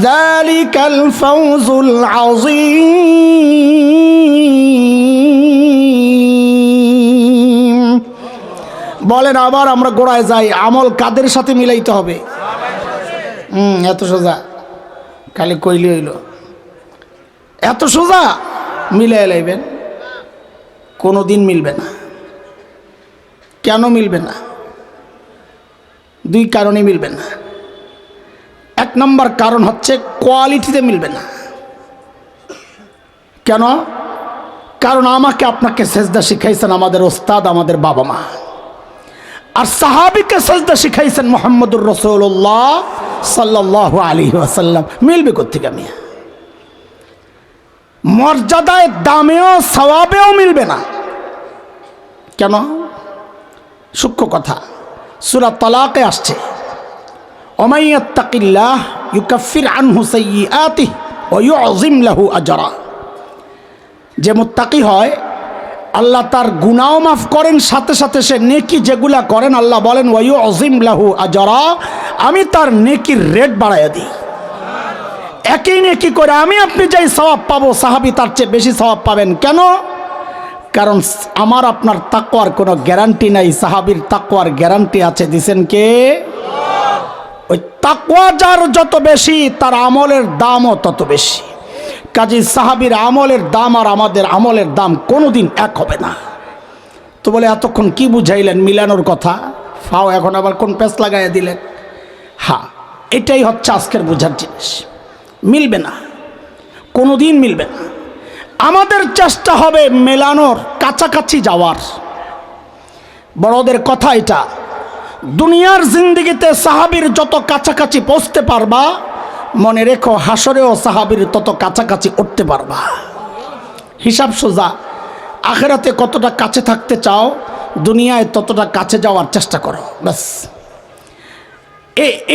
ذلك الفوز العظيم। বলেন আবার আমরা গোড়ায় যাই, আমল কাদের সাথে মিলাইতে হবে? এত সোজা, খালি কইলি হইল এত সোজা? মিলাই লাইবেন, কোনো দিন মিলবে না। কেন মিলবে না? দুই কারণে মিলবে না। এক নম্বর কারণ হচ্ছে কোয়ালিটিতে মিলবে না। কেন? কারণ আমাকে আপনাকে সেজদা শিখাইছেন আমাদের ওস্তাদ, আমাদের বাবা মা, আর সাহাবীকে সেজদা শিখাইছেন মুহাম্মদুর রাসূলুল্লাহ সাল্লাল্লাহু আলাইহি ওয়াসাল্লাম। মিলবে কোত্থেকে? মিয়া মর্যাদায়, দামেও, সওয়াবেও মিলবে না। কেন? সূক্ষ্ম কথা, সূরা তালাকে আসছে, ওমাই ইয়াত্তাকিল্লাহ ইউকাফির আনহু সাইয়্যাতিহি ওয়া ইউযিম লাহু আজরা। যে মুত্তাকি হয় আল্লাহ তার গুনাহ মাফ করেন, সাথে সাথে সে নেকি যেগুলা করেন আল্লাহ বলেন ওয়া ইউযিম লাহু আজরা, আমি তার নেকির রেট বাড়াইয়া দিই। একই নেকি করে আমি আপনি যাই সওয়াব পাবো, সাহাবী তার চেয়ে বেশি সওয়াব পাবেন। কেন? কারণ আমার আপনার তাকওয়ার কোনো গ্যারান্টি নাই, সাহাবীর তাকওয়ার গ্যারান্টি আছে। দিছেন কে? ওই তাকওয়া যার যত বেশি তার আমলের দামও তত বেশি। কাজী সাহাবীর আমলের দাম আর আমাদের আমলের দাম কোনোদিন এক হবে না। তো বলে এতক্ষণ কি বুঝাইলেন মিলানোর কথা, ফাও এখন আবার কোন পেঁচ লাগাইয়া দিলেন? হ্যাঁ, এটাই হচ্ছে আজকের বোঝার জিনিস। মিলবে না, কোনোদিন মিলবে না। আমাদের চেষ্টা হবে মেলানোর, কাছাকাছি যাওয়ার। বড়দের কথা এটা, দুনিয়ার জিন্দেগিতে সাহাবীর যত কাছাকাছি পৌঁছতে পারবা, মনে রেখো হাসরেও সাহাবীর তত কাছাকাছি উঠতে পারবা। হিসাব সোজা, আখেরাতে কতটা কাছে থাকতে চাও, দুনিয়ায় ততটা কাছে যাওয়ার চেষ্টা করো, ব্যাস।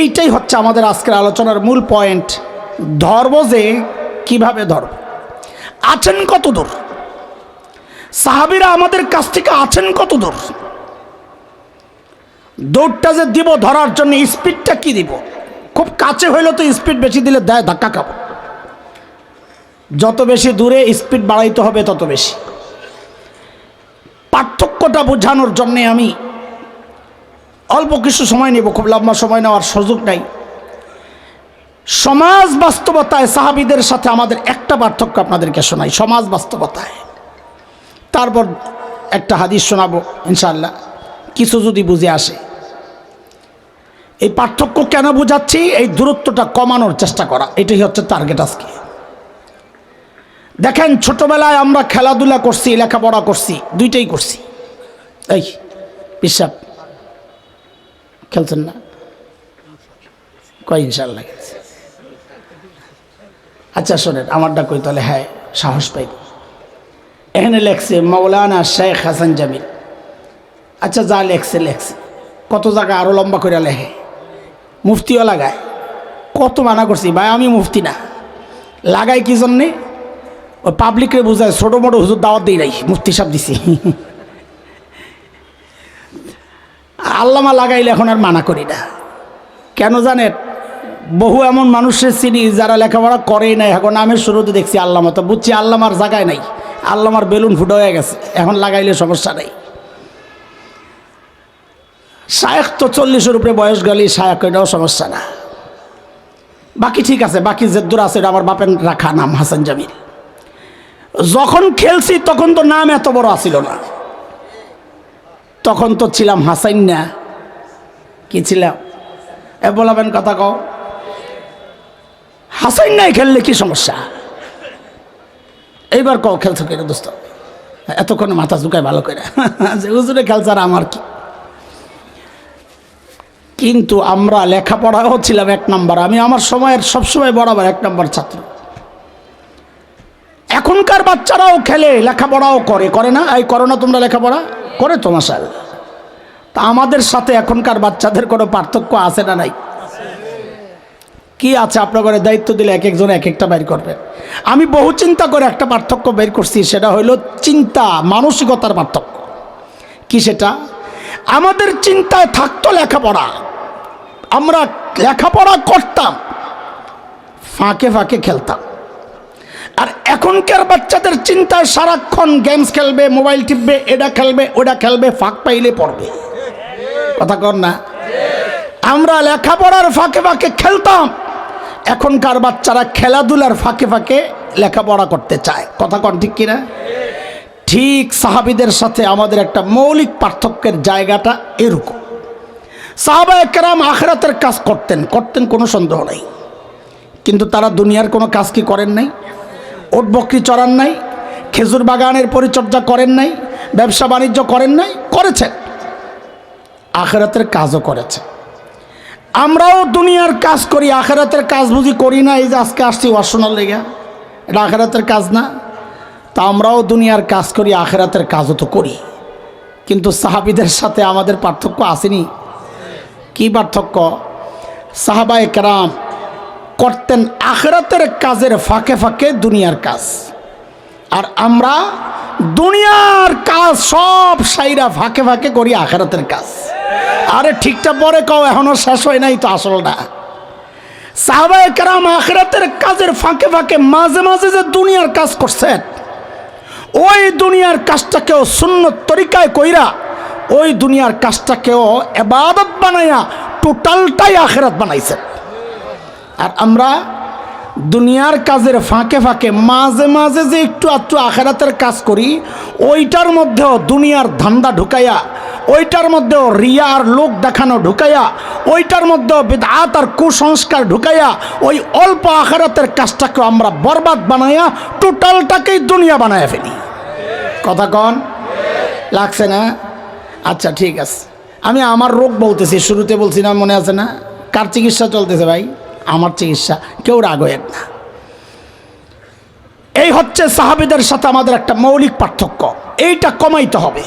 এইটাই হচ্ছে আমাদের আজকের আলোচনার মূল পয়েন্ট। ধর্ম যে কিভাবে ধর্ম, আছেন কত দূর, সাহাবীরা আমাদের কাছ থেকে আছেন কত দূর, দৌড়টা যে দিব ধরার জন্য স্পিডটা কি দিব। খুব কাছে হইলে তো স্পিড বেশি দিলে দেয় ধাক্কা খাবো। যত বেশি দূরে স্পিড বাড়াইতে হবে তত বেশি। পার্থক্যটা বোঝানোর জন্যে আমি অল্প কিছু সময় নেব, খুব লম্বা সময় নেওয়ার সুযোগ নাই। সমাজ বাস্তবতায় সাহাবীদের সাথে আমাদের একটা পার্থক্য আপনাদেরকে শোনাই, সমাজ বাস্তবতায়। তারপর একটা হাদিস শোনাবো ইনশাআল্লাহ, কিছু যদি বুঝে আসে। এই পার্থক্য কেন বোঝাচ্ছি, এই দূরত্বটা কমানোর চেষ্টা করা, এটাই হচ্ছে টার্গেট আজকে। দেখেন, ছোটবেলায় আমরা খেলাধুলা করছি, লেখাপড়া করছি, দুইটাই করছি। এই পিসাব খেলছেন না? কয় ইনশাআল্লাহ। আচ্ছা শোনেন, আমারটা কই তাহলে, হ্যাঁ সাহস পাইব। এখানে লেখছে মাওলানা শেখ হাসান জামিল। আচ্ছা যা লেখছে লেখছে, কত জায়গায় আরো লম্বা করে লেখে, মুফতিও লাগায়। কত মানা করছি ভাই, আমি মুফতি না, লাগাই কি জন্যে? ওই পাবলিকরে বোঝায়, ছোটো মোটো হুজুর দাওয়াত দিই নাই, মুফতি সাহেব দিছি। আল্লামা লাগাইলে এখন আর মানা করি না। কেন জানেন? বহু এমন মানুষের চিনি যারা লেখাপড়া করেই নাই, এখন নামের শুরুতে দেখছি আল্লামা, তো বুঝছি আল্লামার জায়গায় নাই, আল্লামার বেলুন ফুটো হয়ে গেছে, এখন লাগাইলে সমস্যা নেই। শায়েখ তো 40-এর উপরে বয়স গেলেই শায়েখ, এটাও সমস্যা না। বাকি ঠিক আছে, বাকি জেদ্দুর আছে, এটা আমার বাপের রাখা নাম হাসান জামিল। যখন খেলছি তখন তো নাম এত বড় আসিল না, তখন তো ছিলাম হাসাইন না, কি ছিলাম? এ বলাবেন কথা কও, হাসাইন নাই খেললে কি সমস্যা? এইবার কও খেলছো কেন দোস্ত? এতক্ষণে মাথা ঝুঁকায় ভালো করে যে হুজুরে খেলছে আর আমার কি। কিন্তু আমরা লেখাপড়াও ছিলাম এক নাম্বার, আমি আমার সময়ের সবসময় বরাবর এক নাম্বার ছাত্র। এখনকার বাচ্চারাও খেলে, লেখাপড়াও করে, করে না? এই করো না তোমরা লেখাপড়া? করে তো মাশাআল্লাহ। তা আমাদের সাথে এখনকার বাচ্চাদের কোনো পার্থক্য আছে না নাই? কি আছে? আপনাদের দায়িত্ব দিলে এক একজন এক একটা বের করবেন। আমি বহু চিন্তা করে একটা পার্থক্য বের করছি, সেটা হলো চিন্তা, মানসিকতার পার্থক্য। কি সেটা? আমাদের চিন্তায় থাকতো লেখাপড়া, আমরা লেখাপড়া করতাম, ফাঁকে ফাঁকে খেলতাম। আর এখনকার বাচ্চাদের চিন্তায় সারাক্ষণ গেমস খেলবে, মোবাইল টিপবে, এটা খেলবে, ওটা খেলবে, ফাঁক পাইলে পড়বে। কথা কর না? আমরা লেখাপড়ার ফাঁকে ফাঁকে খেলতাম, এখনকার বাচ্চারা খেলাধুলার ফাঁকে ফাঁকে লেখাপড়া করতে চায়। কথা কন ঠিক কিনা? ঠিক সাহাবীদের সাথে আমাদের একটা মৌলিক পার্থক্যের জায়গাটা এরকম। সাহাবায়ে কেরাম আখিরাতের কাজ করতেন কোনো সন্দেহ নাই, কিন্তু তারা দুনিয়ার কোনো কাজ কি করেন নাই? ওট বকরি চড়ান নাই, খেজুর বাগানের পরিচর্যা করেন নাই, ব্যবসা বাণিজ্য করেন নাই, করেছেন, আখিরাতের কাজও করেছে। আমরাও দুনিয়ার কাজ করি, আখিরাতের কাজ বুঝি করি না? এই যে আজকে আসছি ওয়াজ শোনার লেগে, এটা আখিরাতের কাজ না? তা আমরাও দুনিয়ার কাজ করি, আখিরাতের কাজও তো করি, কিন্তু সাহাবীদের সাথে আমাদের পার্থক্য আসেনি? কি পার্থক্য? সাহাবায়ে কেরাম করতেন আখিরাতের কাজের ফাঁকে ফাঁকে দুনিয়ার কাজ, আর আমরা দুনিয়ার কাজ সব সাইরা ফাঁকে ফাঁকে করি আখিরাতের কাজ। আরে ঠিকটা পরে কও, এখনো শেষ হয় নাই তো আসলটা। সাহাবায়ে কেরাম আখিরাতের কাজের ফাঁকে ফাঁকে মাঝে মাঝে যে দুনিয়ার কাজ করছেন, ওই দুনিয়ার কাজটাকেও সুন্নত তরিকায় কইরা ওই দুনিয়ার কাজটাকেও ইবাদত বানাইয়া টোটালটাই আখিরাত বানাইছেন। আর আমরা দুনিয়ার কাজের ফাঁকে ফাঁকে মাঝে মাঝে যে একটু আধটু আখিরাতের কাজ করি, ওইটার মধ্যেও দুনিয়ার ধান্দা ঢুকাইয়া, ওইটার মধ্যেও রিয়া আর লোক দেখানো ঢুকাইয়া, ওইটার মধ্যেও বিদআত আর কুসংস্কার ঢুকাইয়া ওই অল্প আখিরাতের কাজটাকে আমরা বরবাদ বানাইয়া টোটালটাকেই দুনিয়া বানাইয়া ফেলি। কথা কন লাগছে না? আচ্ছা ঠিক আছে, আমি আমার রোগ বলতেছি, শুরুতে বলছি না, মনে আছে না? কার চিকিৎসা চলতেছে ভাই? আমার চিকিৎসা। কেউ রাগ হয়েন না। এই হচ্ছে সাহাবীদের সাথে আমাদের একটা মৌলিক পার্থক্য, এইটা কমাইতে হবে।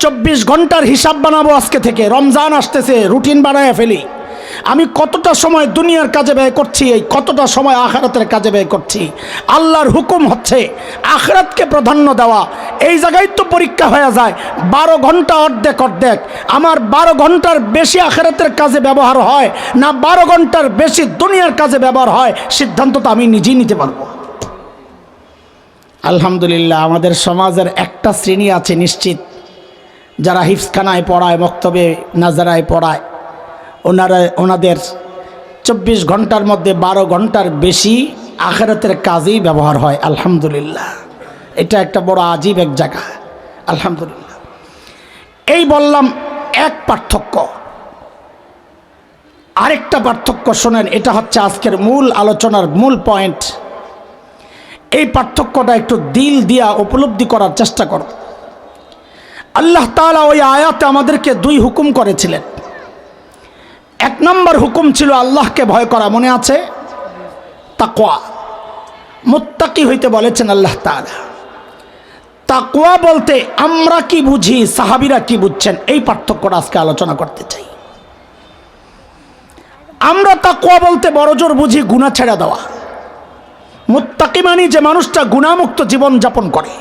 24 ঘন্টার হিসাব বানাবো আজকে থেকে, রমজান আসতেছে, রুটিন বানায় ফেলি। আমি কতটা সময় দুনিয়ার কাজে ব্যয় করছি, এই কতটা সময় আখিরাতের কাজে ব্যয় করছি। আল্লাহর হুকুম হচ্ছে আখিরাতকে প্রাধান্য দেওয়া। এই জায়গায় তো পরীক্ষা হয়ে যায়, 12 ঘন্টা অর্ধেক অর্ধেক। আমার 12 ঘন্টার বেশি আখিরাতের কাজে ব্যবহার হয় না 12 ঘন্টার বেশি দুনিয়ার কাজে ব্যবহার হয়, সিদ্ধান্ত তো আমি নিজেই নিতে পারবো। আলহামদুলিল্লাহ, আমাদের সমাজের একটা শ্রেণী আছে নিশ্চিত, যারা হিফজখানায় পড়ায়, মক্তবে নাজারায় পড়ায়, ওনাদের 24 ঘন্টার মধ্যে 12 ঘন্টার বেশি আখিরাতের কাজেই ব্যবহার হয়। আলহামদুলিল্লাহ, এটা একটা বড় আজীব এক জায়গা। আলহামদুলিল্লাহ। এই বললাম এক পার্থক্য। আরেকটা পার্থক্য শোনেন, এটা হচ্ছে আজকের মূল আলোচনার মূল পয়েন্ট। এই পার্থক্যটা একটু দিল দিয়া উপলব্ধি করার চেষ্টা করো। আল্লাহ তাআলা ওই আয়াতে আমাদেরকে 2 হুকুম করেছিলেন। 1 নম্বর হুকুম ছিল আল্লাহকে ভয় করা, মনে আছে? তাকওয়া, মুত্তাকি হইতে বলেছেন আল্লাহ তাআলা। তাকওয়া বলতে আমরা কি বুঝি, সাহাবীরা কি বুঝছেন, এই পার্থক্যটা আজকে আলোচনা করতে চাই। আমরা তাকওয়া বলতে বড়জোর বুঝি গুনাহ ছেড়ে দেওয়া। মুত্তাকি মানে যে মানুষটা গুনাহমুক্ত জীবন যাপন করে।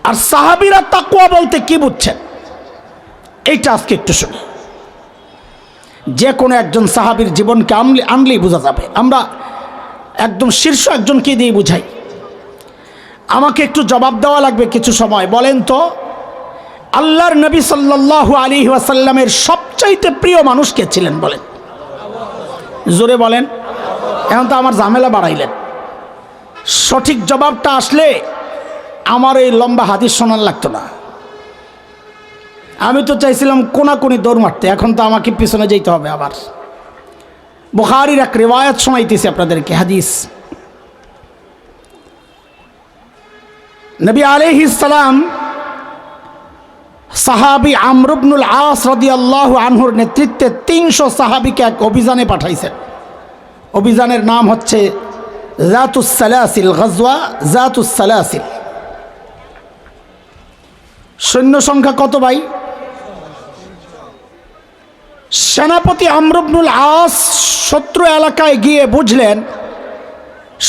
আর সাহাবীরা তাকওয়া বলতে কি বুঝছেন, এইটা আজকে একটু শুনি। যে কোনো একজন সাহাবীর জীবনকে আনলেই বোঝা যাবে। আমরা একদম শীর্ষ একজনকে দিয়ে বুঝাই। আমাকে একটু জবাব দেওয়া লাগবে কিছু সময়। বলেন তো, আল্লাহর নবী সাল্লাল্লাহু আলাইহি ওয়াসাল্লামের সবচাইতে প্রিয় মানুষ কে ছিলেন? বলেন, জোরে বলেন। এখন তো আমার ঝামেলা বাড়াইলেন। সঠিক জবাবটা আসলে আমার এই লম্বা হাদিস শোনার লাগতো না। আমি তো চাইছিলাম কোনাকুনি দৌড় মারতে, এখন তো আমাকে পিছনে যেতে হবে। আবার বুখারীর এক রিওয়ায়াত শোনাইতেছি আপনাদেরকে, হাদিস। নবী আলাইহিস সালাম সাহাবী আমর ইবনুল আস রাদিয়াল্লাহু আনহুর নেতৃত্বে 300 সাহাবীকে এক অভিযানে পাঠাইছেন। অভিযানের নাম হচ্ছে যাতুস সালাসিল, গজওয়া যাতুস সালাসিল। সৈন্য সংখ্যা কত ভাই? সেনাপতি আমর ইবনুল আস শত্রু এলাকায় গিয়ে বুঝলেন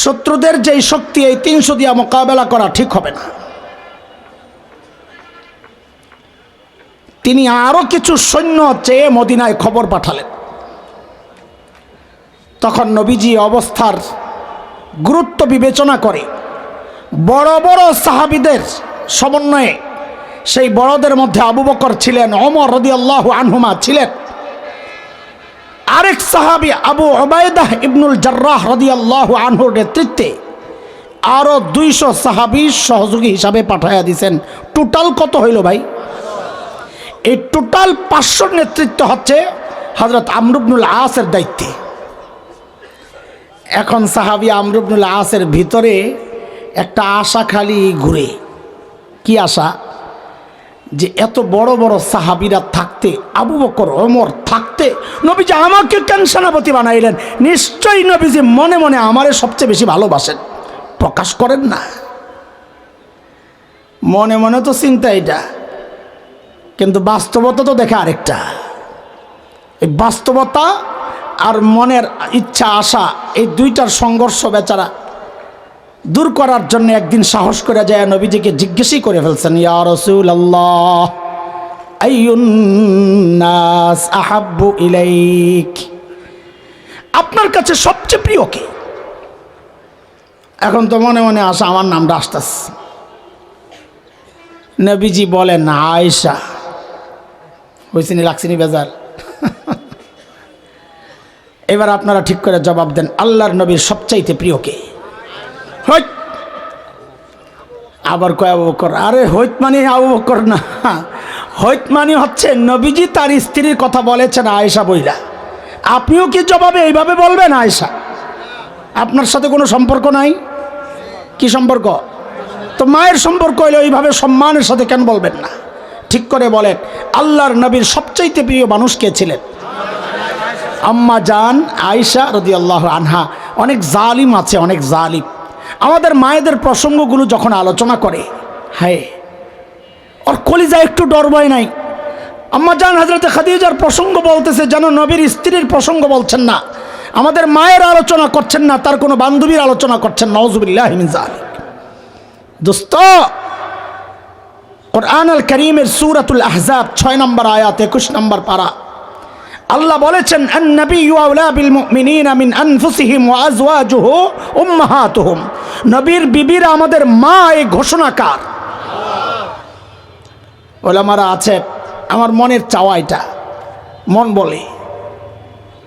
শত্রুদের যেই শক্তি, এই 300 দিয়া মোকাবেলা করা ঠিক হবে না। তিনি আরো কিছু সৈন্য চেয়ে মদিনায় খবর পাঠালেন। তখন নবীজি অবস্থার গুরুত্ব বিবেচনা করে বড় বড় সাহাবীদের সমন্বয়ে, সেই বড়দের মধ্যে আবু বকর ছিলেন, ওমর রাদিয়াল্লাহু আনহুমা ছিলেন, আরেক সাহাবী আবু উবাইদাহ ইবনুল জাররাহ রাদিয়াল্লাহু আনহুর নেতৃত্বে আরো 200 সাহাবী সহযোগী হিসাবে পাঠাইয়া দিয়েছেন। টোটাল কত হইল ভাই? এই টোটাল 500 নেতৃত্ব হচ্ছে হযরত আমর ইবনুল আসের দায়িত্বে। এখন সাহাবী আমর ইবনুল আসের ভিতরে একটা আশা খালি ঘুরে। কি আশা? যে এত বড় বড় সাহাবীরা থাকতে, আবু বকর ওমর থাকতে নবীজি আমাকে কেন সেনাপতি বানাইলেন? নিশ্চয়ই নবীজি মনে মনে আমারে সবচেয়ে বেশি ভালোবাসেন, প্রকাশ করেন না। মনে মনে তো চিন্তা এটা, কিন্তু বাস্তবতা তো দেখে আরেকটা। এই বাস্তবতা আর মনের ইচ্ছা আশা, এই দুইটার সংঘর্ষ বেচারা দূর করার জন্য একদিন সাহস করে যায় নবীজিকে জিজ্ঞেসই করে ফেলছেন, ইয়া রাসূলুল্লাহ আইয়ুন নাস আহাব্বু ইলাইক, আপনার কাছে সবচেয়ে প্রিয় কে? এখন তো মনে মনে আশা আমার নামটা আসতেছে। নবীজি বলেন আয়েশা। হইছিনি, লাগছিনি বেজার? এবার আপনারা ঠিক করে জবাব দেন, আল্লাহর নবীর সবচাইতে প্রিয় কে? হইত। আবার কয় আবু বকর। আরে হইত মানে আবু বকর না, হইত মানে হচ্ছে নবীজি তার স্ত্রীর কথা বলেছেন আয়েশা বইলা। আপনিও কি জবাবে এইভাবে বলবেন আয়েশা? আপনার সাথে কোনো সম্পর্ক নাই? কি সম্পর্ক? তো মায়ের সম্পর্ক হইলে ওইভাবে সম্মানের সাথে কেন বলবেন না? ঠিক করে বলেন, আল্লাহর নবীর সবচাইতে প্রিয় মানুষ কে ছিলেন? আম্মা জান আয়েশা রাদিয়াল্লাহু আনহা। অনেক জালিম আছে, অনেক জালিম আমাদের মায়েদের প্রসঙ্গগুলো যখন আলোচনা করে, হায় ওর কলিজায় একটু ডর ভয় নাই। আম্মা জান হযরত খাদিজার প্রসঙ্গ বলতেছে যেন নবীর স্ত্রীর প্রসঙ্গ বলছেন না, আমাদের মায়ের আলোচনা করছেন না, তার কোনো বান্ধবীর আলোচনা করছেন। নাউযুবিল্লাহি মিন যালিক। দোস্ত, কুরআন আল কারীমের সূরাতুল আহজাব 6 নম্বর আয়াত 21 নম্বর পারা আল্লাহ বলেছেন, আন-নাবিয়্যু আওলা বিল মুমিনিনা মিন আনফুসিহিম ওয়া আজওয়াজুহু উম্মাহাতুহুম, নবীর বিবিরা আমাদের মা। এই ঘোষণাকার ওলামারা আছে। আমার মনের চাওয়া এটা, মন বলে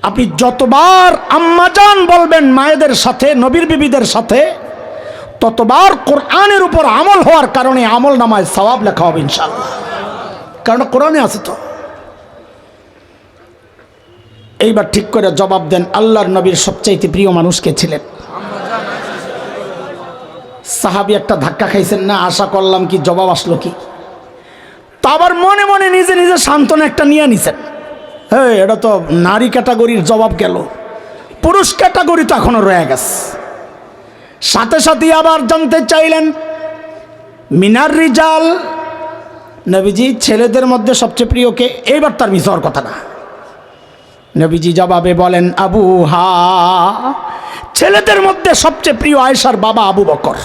আপনি যতবার আম্মাজান বলবেন মায়েদের সাথে, নবীর বিবিদের সাথে, ততবার কোরআনের উপর আমল হওয়ার কারণে আমল নামায় সওয়াব লেখা হবে ইনশাআল্লাহ। কারণ কোরআনে আছে তো। এইবার ঠিক করে জবাব দেন, আল্লাহর নবীর সবচাইতে প্রিয় মানুষ কে ছিলেন? সাহাবী একটা ধাক্কা খাইছেন না, আশা করলাম কি জবাব আসলো কি। তা আবার মনে মনে নিজে নিজে সান্ত্বনা একটা নিয়ে নিছেন, হ্যাঁ এটা তো নারী ক্যাটাগরির জবাব গেল, পুরুষ ক্যাটাগরি তো এখনো রয়ে গেছে। সাথে সাথে আবার জানতে চাইলেন, মিনার রিজাল, নবীজি ছেলেদের মধ্যে সবচেয়ে প্রিয় কে? এইবার তার মিস হওয়ার কথা না। নবীজি জবাবে বলেন, আবুহা, ছেলেদের মধ্যে সবচেয়ে প্রিয় আয়েশার বাবা আবু বকর।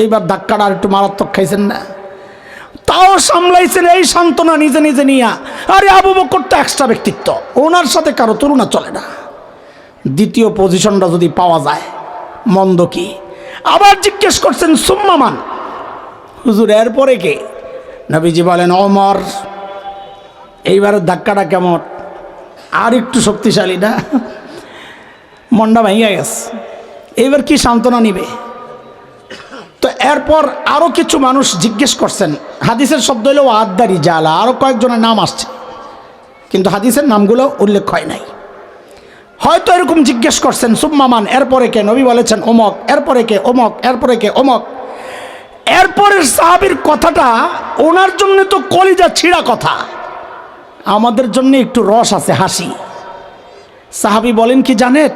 এইবার ধাক্কাটা আর একটু মারাত্মক খাইছেন না? তাও সামলাইছেন এই সান্ত্বনা নিজে নিজে নিয়া। আরে আবু বকর তো এক্সট্রা ব্যক্তিত্ব, ওনার সাথে কারো তুলনা চলে না। দ্বিতীয় পজিশনটা যদি পাওয়া যায় মন্দ কি? আবার জিজ্ঞেস করছেন, সুম্মামান, হুজুর এরপরে কে? নবীজি বলেন ওমর। এইবারের ধাক্কাটা কেমন? আর একটু শক্তিশালী না? মনটা ভেঙে গেছে। এইবার কি সান্ত্বনা নিবে? তো এরপর আরো কিছু মানুষ জিজ্ঞেস করছেন, হাদিসের শব্দ হলো আদারি জালা, আরো কয়েকজনের নাম আসছে কিন্তু হাদিসের নামগুলো উল্লেখ হয় নাই। হয়তো এরকম জিজ্ঞেস করছেন, সুম্মামান, এরপরে কে? নবী বলেছেন অমক, এরপরে কে? অমক, এরপরে কে? অমক। এরপরের সাহাবীর কথাটা ওনার জন্য তো কলিজা ছিঁড়া কথা, আমাদের জন্য একটু রস আছে, হাসি। সাহাবী বলেন কি জানেন?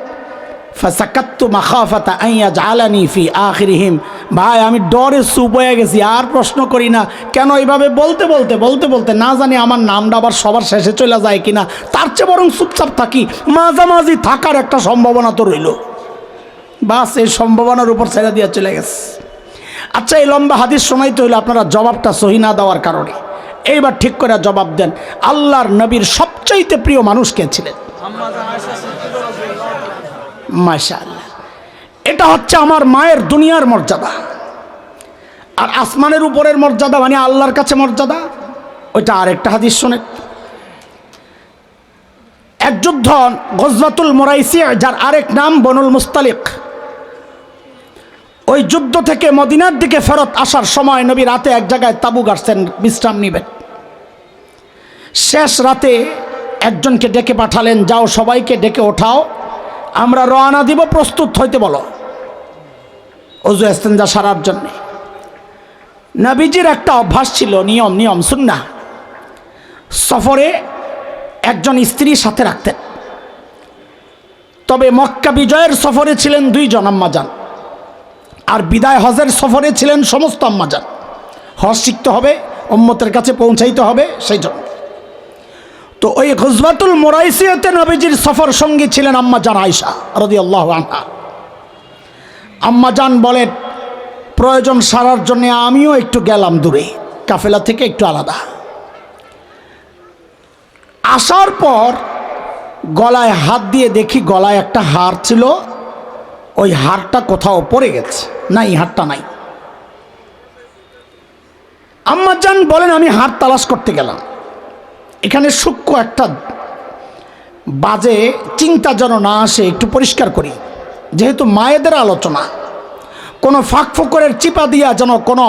ফাসাকাত্তু মাখাফাতা আন ইয়াজআলানি ফি আখিরিহিম, ভাই আমি ডরে চুপ হয়ে গেছি, আর প্রশ্ন করি না। কেন? এইভাবে বলতে বলতে বলতে বলতে না জানি আমার নামটা আবার সবার শেষে চলে যায় কিনা, তার চেয়ে বরং চুপচাপ থাকি, মাঝামাঝি থাকার একটা সম্ভাবনা তো রইল। বাস এই সম্ভাবনার উপর ছেড়ে দিয়ে চলে গেছে। আচ্ছা, এই লম্বা হাদিস শোনাইতে হইলে আপনারা জবাবটা সহি না দেওয়ার কারণে এইবার ঠিক করে জবাব দেন, আল্লাহর নবীর সবচাইতে প্রিয় মানুষ কে ছিলেন? মাশাআল্লাহ, এটা হচ্ছে আমার মায়ের দুনিয়ার মর্যাদা। আর আসমানের উপরের মর্যাদা মানে আল্লাহর কাছে মর্যাদা, ওইটা আরেকটা হাদিস শোনেন। এক যুদ্ধ গজওয়াতুল মুরাইসি, যার আরেক নাম বনুল মুস্তালিক, ওই যুদ্ধ থেকে মদিনার দিকে ফেরত আসার সময় নবী রাতে এক জায়গায় তাঁবু গাড়ছেন বিশ্রাম নিবেন। শেষ রাতে একজনকে ডেকে পাঠালেন, যাও সবাইকে ডেকে ওঠাও, আমরা রওনা দিব, প্রস্তুত হইতে বলো ওযু ইস্তেঞ্জা সারার জন্য। নবীজির একটা অভ্যাস ছিল, নিয়ম সুন্নাহ, সফরে একজন স্ত্রী সাথে রাখতেন। তবে মক্কা বিজয়ের সফরে ছিলেন 2 জন আম্মাজান, আর বিদায় হজের সফরে ছিলেন সমস্ত আম্মাজান। হজ শিখতে হবে, উম্মতের কাছে পৌঁছাইতে হবে, সেই জন্য। তো ওই গজওয়াতুল মুরাইসিয়াতে নবীজির সফর সঙ্গী ছিলেন আম্মাজান আয়েশা রাদিয়াল্লাহু আনহা। আম্মাজান বলেন, প্রয়োজন সারার জন্য আমিও একটু গেলাম দূরে, কাফেলা থেকে একটু আলাদা। আসার পর গলায় হাত দিয়ে দেখি গলায় একটা হার ছিল, ওই হারটা কোথাও পড়ে গেছে, নাই হারটা নাই। আম্মাজান বলেন, আমি হার তালাশ করতে গেলাম, এখানে সূক্ষ্ম একটা বাজে চিন্তা যেন না আসে, একটু পরিষ্কার করি, যেহেতু মায়েদের আলোচনা, কোনো ফাঁক ফোকরের চিপা দিয়া যেন কোনো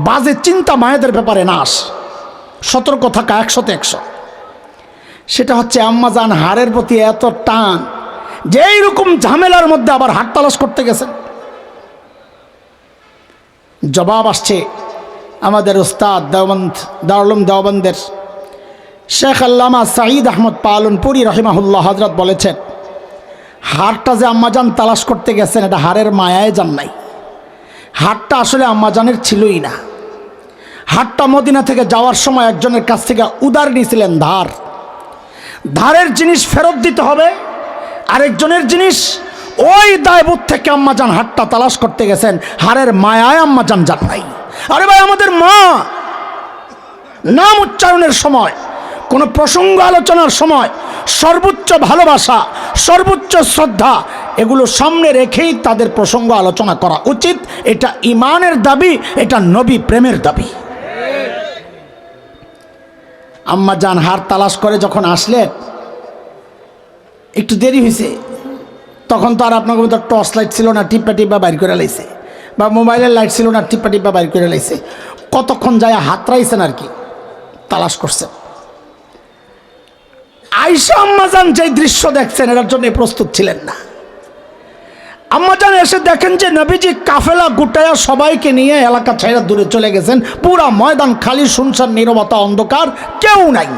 বাজে চিন্তা মায়েদের ব্যাপারে না আসে, সতর্ক থাকা 100তে 100। সেটা হচ্ছে আম্মাজান হারের প্রতি এত টান যে এইরকম ঝামেলার মধ্যে আবার হাত তালাশ করতে গেছেন। জবাব আসছে আমাদের উস্তাদ দারুল উলুম দেওবন্দের শেখ আল্লামা সাঈদ আহমদ পালনপুরি রহিমাহুল্লাহ হযরত বলেছেন, হারটা যে আম্মাজান তালাশ করতে গেছেন এটা হারের মায়ায় যান নাই, হারটা আসলে আম্মাজানের ছিলই না। হারটা মদিনা থেকে যাওয়ার সময় একজনের কাছ থেকে উদার নিয়েছিলেন, ধারের জিনিস ফেরত দিতে হবে, আরেকজনের জিনিস, ওই দায়বোধ থেকে আম্মাজান হারটা তালাশ করতে গেছেন, হারের মায়ায় আম্মাজান যান নাই। আরে ভাই, আমাদের মা নাম উচ্চারণের সময়, কোনো প্রসঙ্গ আলোচনার সময় সর্বোচ্চ ভালোবাসা, সর্বোচ্চ শ্রদ্ধা এগুলো সামনে রেখেই তাদের প্রসঙ্গ আলোচনা করা উচিত। এটা ইমানের দাবি, এটা নবী প্রেমের দাবি। আম্মাজান হার তালাশ করে যখন আসলেন, একটু দেরি হয়েছে, তখন তো আর আপনার মতো টর্চ লাইট ছিল না, টিপা বাইর করে লাইছে, বা মোবাইলের লাইট ছিল না, টিপা বাইর করে লাইছে। কতক্ষণ যায় হাতড়াইছেন আর কি, তালাশ করছেন। আয়েশা আম্মাজান যে দৃশ্য দেখছেন এটার জন্য প্রস্তুত ছিলেন না। আম্মাজান এসে দেখেন যে নবীজি কাফেলা গুটায়া সবাইকে নিয়ে এলাকা ছাইরা দূরে চলে গেছেন, পুরা ময়দান খালি, শুনশান, নীরবতা, অন্ধকার, কেউ নাই।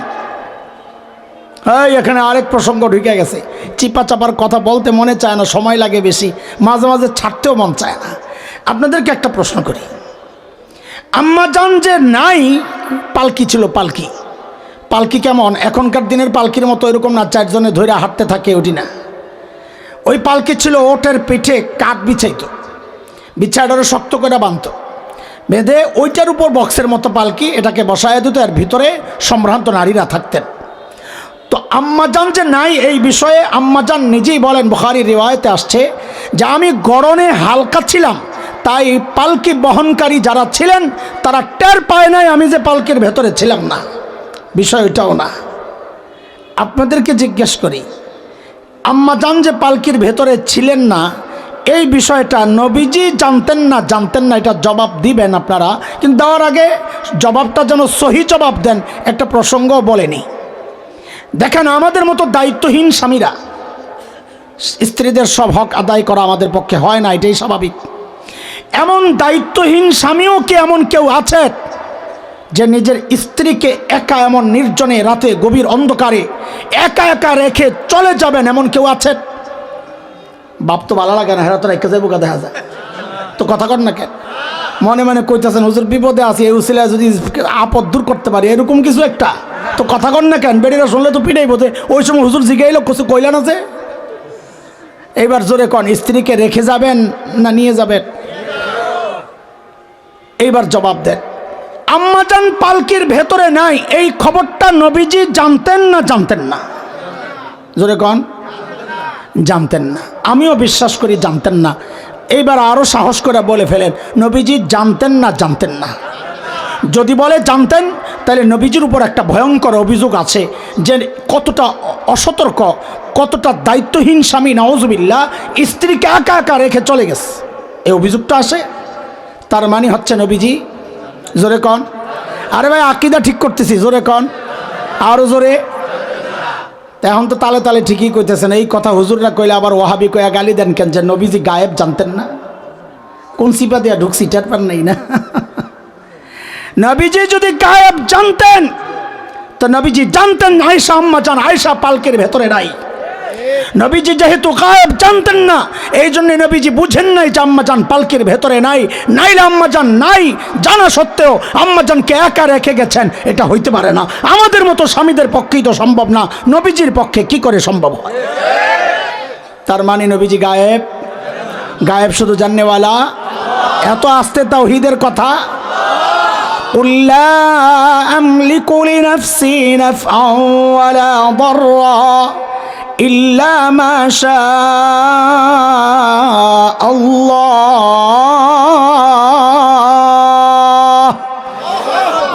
এখানে আরেক প্রসঙ্গ ঢুকে গেছে, চিপা চাপার কথা বলতে মনে চায় না, সময় লাগে বেশি, মাঝে মাঝে ছাড়তেও মন চায় না। আপনাদেরকে একটা প্রশ্ন করি, আম্মাজান যে নাই, পালকি ছিল, পালকি কেমন? এখনকার দিনের পালকির মতো এরকম না, 4 জনে ধরে হাঁটতে থাকে, ওটি না। ওই পালকি ছিল ওটের পিঠে কাঠ বিছাইতো, বিছাইটারে শক্ত করে বাঁধত, বেঁধে ওইটার উপর বক্সের মতো পালকি, এটাকে বসায় দিত, এর ভিতরে সম্ভ্রান্ত নারীরা থাকতেন। তো আম্মাজান যে নাই, এই বিষয়ে আম্মাজান নিজেই বলেন, বুখারী রিওয়ায়েতে আসছে যে আমি গরনে হালকা ছিলাম, তাই পালকি বহনকারী যারা ছিলেন তারা টের পায় নাই আমি যে পালকির ভেতরে ছিলাম না। বিষয় ওইটাও না। আপনাদেরকে জিজ্ঞেস করি, আম্মাজান যে পালকির ভেতরে ছিলেন না, এই বিষয়টা নবীজি জানতেন না, এটা জবাব দিবেন আপনারা, কিন্তু দেওয়ার আগে জবাবটা যেন সহি জবাব দেন, একটা প্রসঙ্গ বলেনি। দেখেন, আমাদের মতো দায়িত্বহীন স্বামীরা, স্ত্রীদের সব হক আদায় করা আমাদের পক্ষে হয় না, এটাই স্বাভাবিক। এমন দায়িত্বহীন স্বামীও কি এমন কেউ আছে যে নিজের স্ত্রীকে একা এমন নির্জনে রাতে গভীর অন্ধকারে একা রেখে চলে যাবেন, এমন কেউ আছে? বাপ তো ভালো লাগে না, হেরা তো রেখে যাবো, দেখা যায় তো, কথা কর না কেন? মনে মনে কইতেছেন, হুজুর বিপদে আছি, এই উসিলায় যদি আপদ দূর করতে পারি, এরকম কিছু একটা, তো কথা কর না কেন? বেড়িরা শুনলে তো পিটাই বোধে। ওই সময় হুজুর জিগাইল, কিছু কইলেন আছে। এইবার জোরে কন, স্ত্রীকে রেখে যাবেন না নিয়ে যাবেন? এইবার জবাব দেন। আম্মাজান পালকির ভেতরে নাই, এই খবরটা নবীজি জানতেন না? জোরে কন, জানতেন না। আমিও বিশ্বাস করি জানতেন না। এইবার আরো সাহস করে বলে ফেলেন, নবীজি জানতেন না। যদি বলে জানতেন, তাহলে নবীজির উপর একটা ভয়ঙ্কর অভিযোগ আছে যে কতটা অসতর্ক, কতটা দায়িত্বহীন স্বামী, নাউজুবিল্লাহ, স্ত্রীকে একা রেখে চলে গেছে, এই অভিযোগটা আসে। তার মানে হচ্ছে নবীজি, জোরে কন, আরে ভাই আকীদা ঠিক করতেছি, জোরে কন, আরো জোরে। এখন তো তালে তালে ঠিকই কইতেছেন। এই কথা হুজুররা কইলে আবার ওয়াহাবি কইয়া গালি দেন কেন যে নবীজি গায়েব জানতেন না? কোন সিপা দিয়া ঢুকছি টের পান নাই না? নবীজি যদি গায়েব জানতেন তো নবীজি জানতেন আয়েশা আম্মা জান আয়েশা পালকের ভেতরে নাই। নবীজি যেহেতু গায়েব জানতেন না, এই জন্য নবীজি বুঝেন নাই যে আম্মা জান পালকের ভেতরে নাই। নাইলে আম্মা জান নাই জানা সত্ত্বেও আম্মা জানকে একা রেখে গেছেন, এটা হইতে পারে না। আমাদের মতো স্বামীদের পক্ষেই তো সম্ভব না, নবীজির পক্ষে কি করে সম্ভব হয়? তার মানে নবীজি গায়েব, গায়েব শুধু জাননেওয়ালা। এত আস্তে তাওহীদের কথা। قل لا أملك لنفسي نفعا ولا ضرا إلا ما شاء الله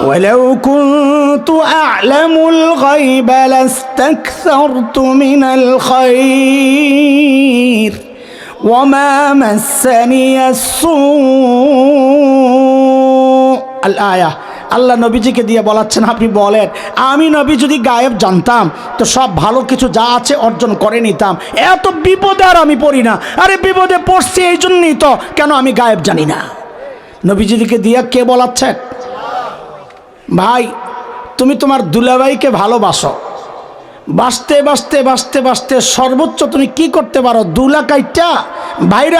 ولو كنت أعلم الغيب لاستكثرت من الخير وما مسني السوء আল আয়া। আল্লাহ নবীজিকে দিয়ে বলাচ্ছেন, আপনি বলেন আমি নবী যদি গায়েব জানতাম তো সব ভালো কিছু যা আছে অর্জন করে নিতাম। এত বিপদে আর আমি পড়ি না। আরে বিপদে পড়ছি এই জন্যই তো, কেন আমি গায়েব জানি না? নবীজিকে দিয়ে কে বলাচ্ছেন? ভাই তুমি তোমার দুলাভাইকে ভালোবাসো, বাঁচতে বাঁচতে বাঁচতে বাঁচতে সর্বোচ্চ তুমি কি করতে পারো? দুলা কাইটা ভাইরে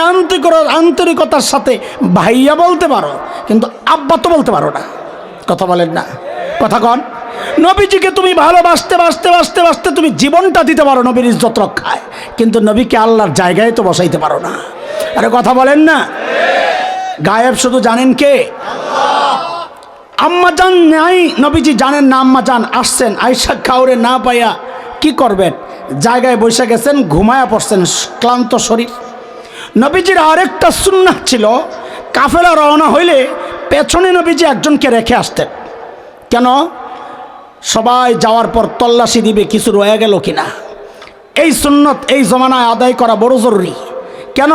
আন্তরিকতার সাথে ভাইয়া বলতে পারো, কিন্তু আব্বা তো বলতে পারো না। কথা বলেন না? কথা কন। নবীজিকে তুমি ভালোবাসতে বাঁচতে বাঁচতে বাঁচতে তুমি জীবনটা দিতে পারো নবীর ইজ্জত রক্ষায়, কিন্তু নবীকে আল্লাহর জায়গায় তো বসাইতে পারো না। আরে কথা বলেন না? গায়েব শুধু জানেন কে? আম্মা জান নাই, নবীজি জানেন না আম্মা জান আসছেন। আয়েশা কাউরে না পাইয়া কি করবেন? জায়গায় বসে গেছেন, ঘুমায়া পড়ছেন, ক্লান্ত শরীর। নবীজির আরেকটা সুন্নাহ ছিল, কাফেলা রওনা হইলে পেছনে নবীজি একজনকে রেখে আসতেন। কেন? সবাই যাওয়ার পর তল্লাশি দিবে কিছু রয়ে গেল কিনা। এই সুন্নত এই জমানায় আদায় করা বড় জরুরি। কেন?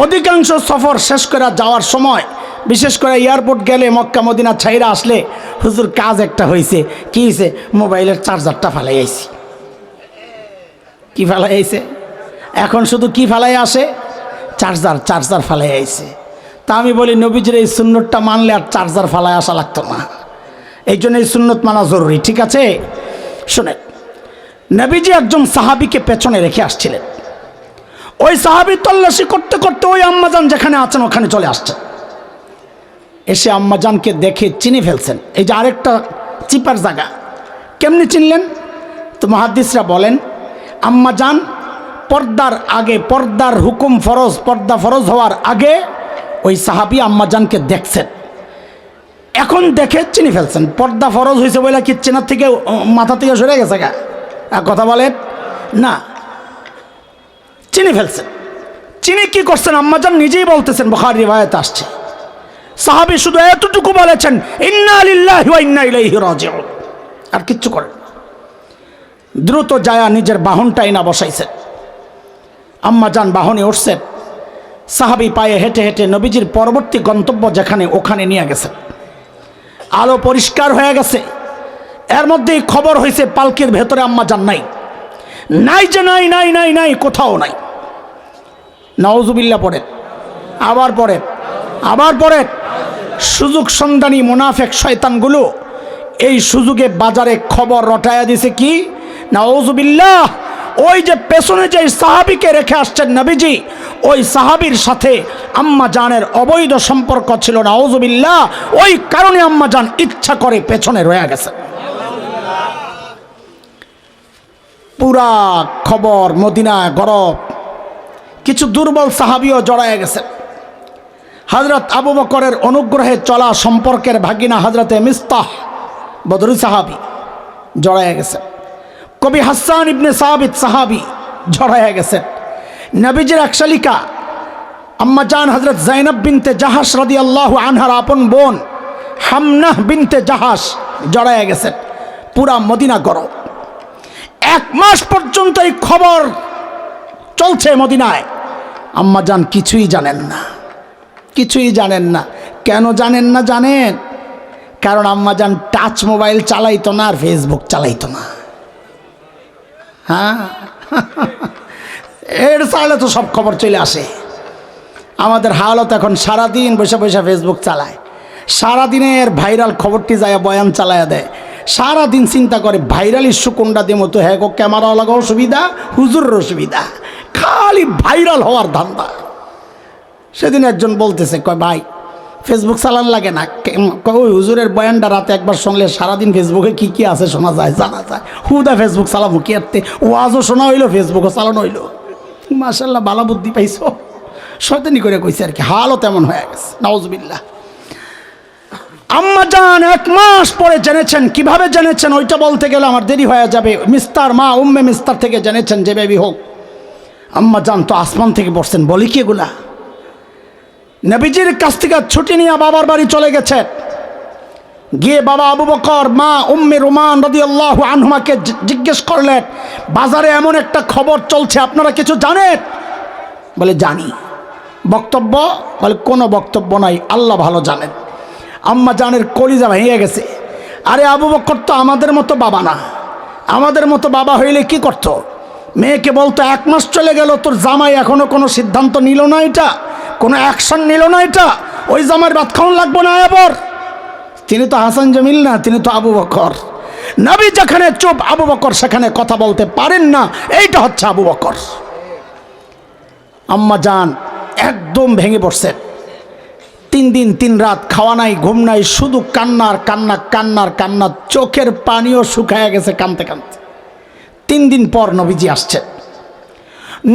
অধিকাংশ সফর শেষ করে যাওয়ার সময়, বিশেষ করে এয়ারপোর্ট গেলে মক্কা মদিনা ছাইরা আসলে, হুজুর কাজ একটা হয়েছে। কি হয়েছে? মোবাইলের চার্জারটা ফালাই আইছি। কি ফালাই আইছে? এখন শুধু কি ফালাই আসে? চার্জার ফালাই আইছে। তা আমি বলি নবীজির এই সুন্নতটা মানলে আর চার্জার ফালাই আসা লাগতো না। এই জন্য এই সুন্নত মানা জরুরি। ঠিক আছে? শোনেন, নবীজি একজন সাহাবীকে পেছনে রেখে আসছিলেন। ওই সাহাবী তল্লাশি করতে করতে ওই আম্মাজান যেখানে আছেন ওখানে চলে আসছেন। এসে আম্মাজানকে দেখে চিনে ফেলছেন। এই যে আরেকটা চিপার জায়গা, কেমনি চিনলেন? তো মুহাদ্দিসরা বলেন, আম্মাজান পর্দার আগে, পর্দার হুকুম ফরজ, পর্দা ফরজ হওয়ার আগে ওই সাহাবী আম্মাজানকে দেখছেন। এখন দেখে চিনে ফেলছেন। পর্দা ফরজ হয়েছে বলে কি চেনার থেকে মাথা থেকে সরে গেছে গা? কথা বলেন না, চিনে ফেলছেন। চিনে কি করছেন? আম্মাজান নিজেই বলতেছেন, বুখারী রিওয়ায়াতে আসছে, সাহাবী শুধু এতটুকু বলেছেন, ইন্না লিল্লাহি ওয়া ইন্না ইলাইহি রাজিউন, আর কিচ্ছু করেন। দ্রুত যায়া নিজের বাহনটাই না বসাইছেন। আম্মাজান বাহনে উঠছেন, সাহাবী পায়ে হেঁটে হেঁটে নবীজির পরবর্তী গন্তব্য যেখানে ওখানে নিয়ে গেছেন। আলো পরিষ্কার হয়ে গেছে। এর মধ্যেই খবর হয়েছে পালকির ভেতরে আম্মাজান নাই। নাই যে নাই নাই নাই নাই, কোথাও নাই। নাউজুবিল্লাহ পড়েন, আবার পড়েন, আবার পড়েন। সুযোগ সন্ধানী মুনাফেক শয়তানগুলো এই সুযোগে বাজারে খবর রটায়া দিছে কি? নাউজুবিল্লাহ, ওই যে পেছনে যে সাহাবীকে রেখে আসছেন নবীজি, ওই সাহাবীর সাথে আম্মা জানের অবৈধ সম্পর্ক ছিল। নাউজুবিল্লাহ, ওই কারণে আম্মা জান ইচ্ছা করে পেছনে রয়ে গেছে। পুরা খবর মদিনা গরব। কিছু দুর্বল সাহাবীও জড়ায় গেছে। হযরত আবু বকরের অনুগ্রহে চলা সম্পর্কের ভাগিনা হযরতে মিস্তাহ বদরি সাহাবী জড়ায় গেছে। কবি হাসান ইবনে সাবিত সাহাবী জড়ায় গেছে। নবীজির এক শালিকা আম্মা জান হযরত যায়েনব বিনতে জাহাশ রাদিয়াল্লাহু আনহার আপন বোন হামনাহ বিনতে জাহাশ জড়ায় গেছে। পুরা মদিনা গরম। 1 মাস পর্যন্ত এই খবর চলছে মদিনায়। আম্মা জান কিছুই জানেন না, কিছুই জানেন না। কেন জানেন না জানেন? কারণ আম্মাজান টাচ মোবাইল চালাইতো না আর ফেসবুক চালাইতো না। হ্যাঁ, এর চাইলে তো সব খবর চলে আসে। আমাদের হালত এখন সারাদিন বসে বসে ফেসবুক চালায়, সারাদিনের ভাইরাল খবরটি যায় বয়ান চালায়া দেয়, সারাদিন চিন্তা করে ভাইরাল ইস্যু কোনটা দিয়ে মতো, হ্যাঁ গো ক্যামেরা লাগাও সুবিধা, হুজুরেরও সুবিধা, খালি ভাইরাল হওয়ার ধান্দা। সেদিন একজন বলতেছে, কয় ভাই ফেসবুক চালান লাগে না, ওই হুজুরের বয়ানটা রাতে একবার শুনলে সারাদিন ফেসবুকে কি কি আছে শোনা যায়, জানা যায়। হুদা ফেসবুক চালাবো কি আরতে, ওয়াজও শোনা হইলো, ফেসবুকও চালানো হইলো। মাশাআল্লাহ ভালো বুদ্ধি পাইছো, শয়তানি করে কইছে আর কি, হালও তেমন হয়ে গেছে, নাউজুবিল্লাহ। আম্মাজান 1 মাস পরে জেনেছেন, কিভাবে জেনেছেন ওইটা বলতে গেলে আমার দেরি হয়ে যাবে। মিস্তার মা উম্মে মিস্তার থেকে জেনেছেন, যে বেবি হোক। আম্মাজান তো আসমান থেকে পড়ছেন, বলি কি এগুলা? নবীজির কাছ থেকে ছুটি নিয়ে বাবার বাড়ি চলে গেছে, গিয়ে বাবা আবু বকর মা উম্মে রুমান রাদিয়াল্লাহু আনহুমাকে জিজ্ঞেস করলেন, বাজারে এমন একটা খবর চলছে, আপনারা কিছু জানেন? বলে জানি। বক্তব্য? বলে কোনো বক্তব্য নাই, আল্লাহ ভালো জানেন। আম্মা জানের কলিজা ভেঙে গেছে। আরে আবু বকর তো আমাদের মতো বাবা না, আমাদের মতো বাবা হইলে কি করত? মেয়েকে বলতো 1 মাস চলে গেল, তোর জামাই এখনো কোনো সিদ্ধান্ত নিল না, এটা কোনো অ্যাকশন নিল না, এটা ওই জামাইয়ের ভাত খাওয়ান লাগবো না। এবার তিনি তো হাসান জামিল না, তিনি তো আবু বকর। নবী যেখানে চুপ, আবু বকর সেখানে কথা বলতে পারেন না, এইটা হচ্ছে আবু বকর। আম্মা জান একদম ভেঙে পড়ছেন। 3 দিন 3 রাত খাওয়া নাই, ঘুম নাই, শুধু কান্নার কান্না, কান্নার কান্না, চোখের পানিও শুকায় গেছে কাঁদতে কাঁদতে। 3 দিন পর নবীজি আসছেন।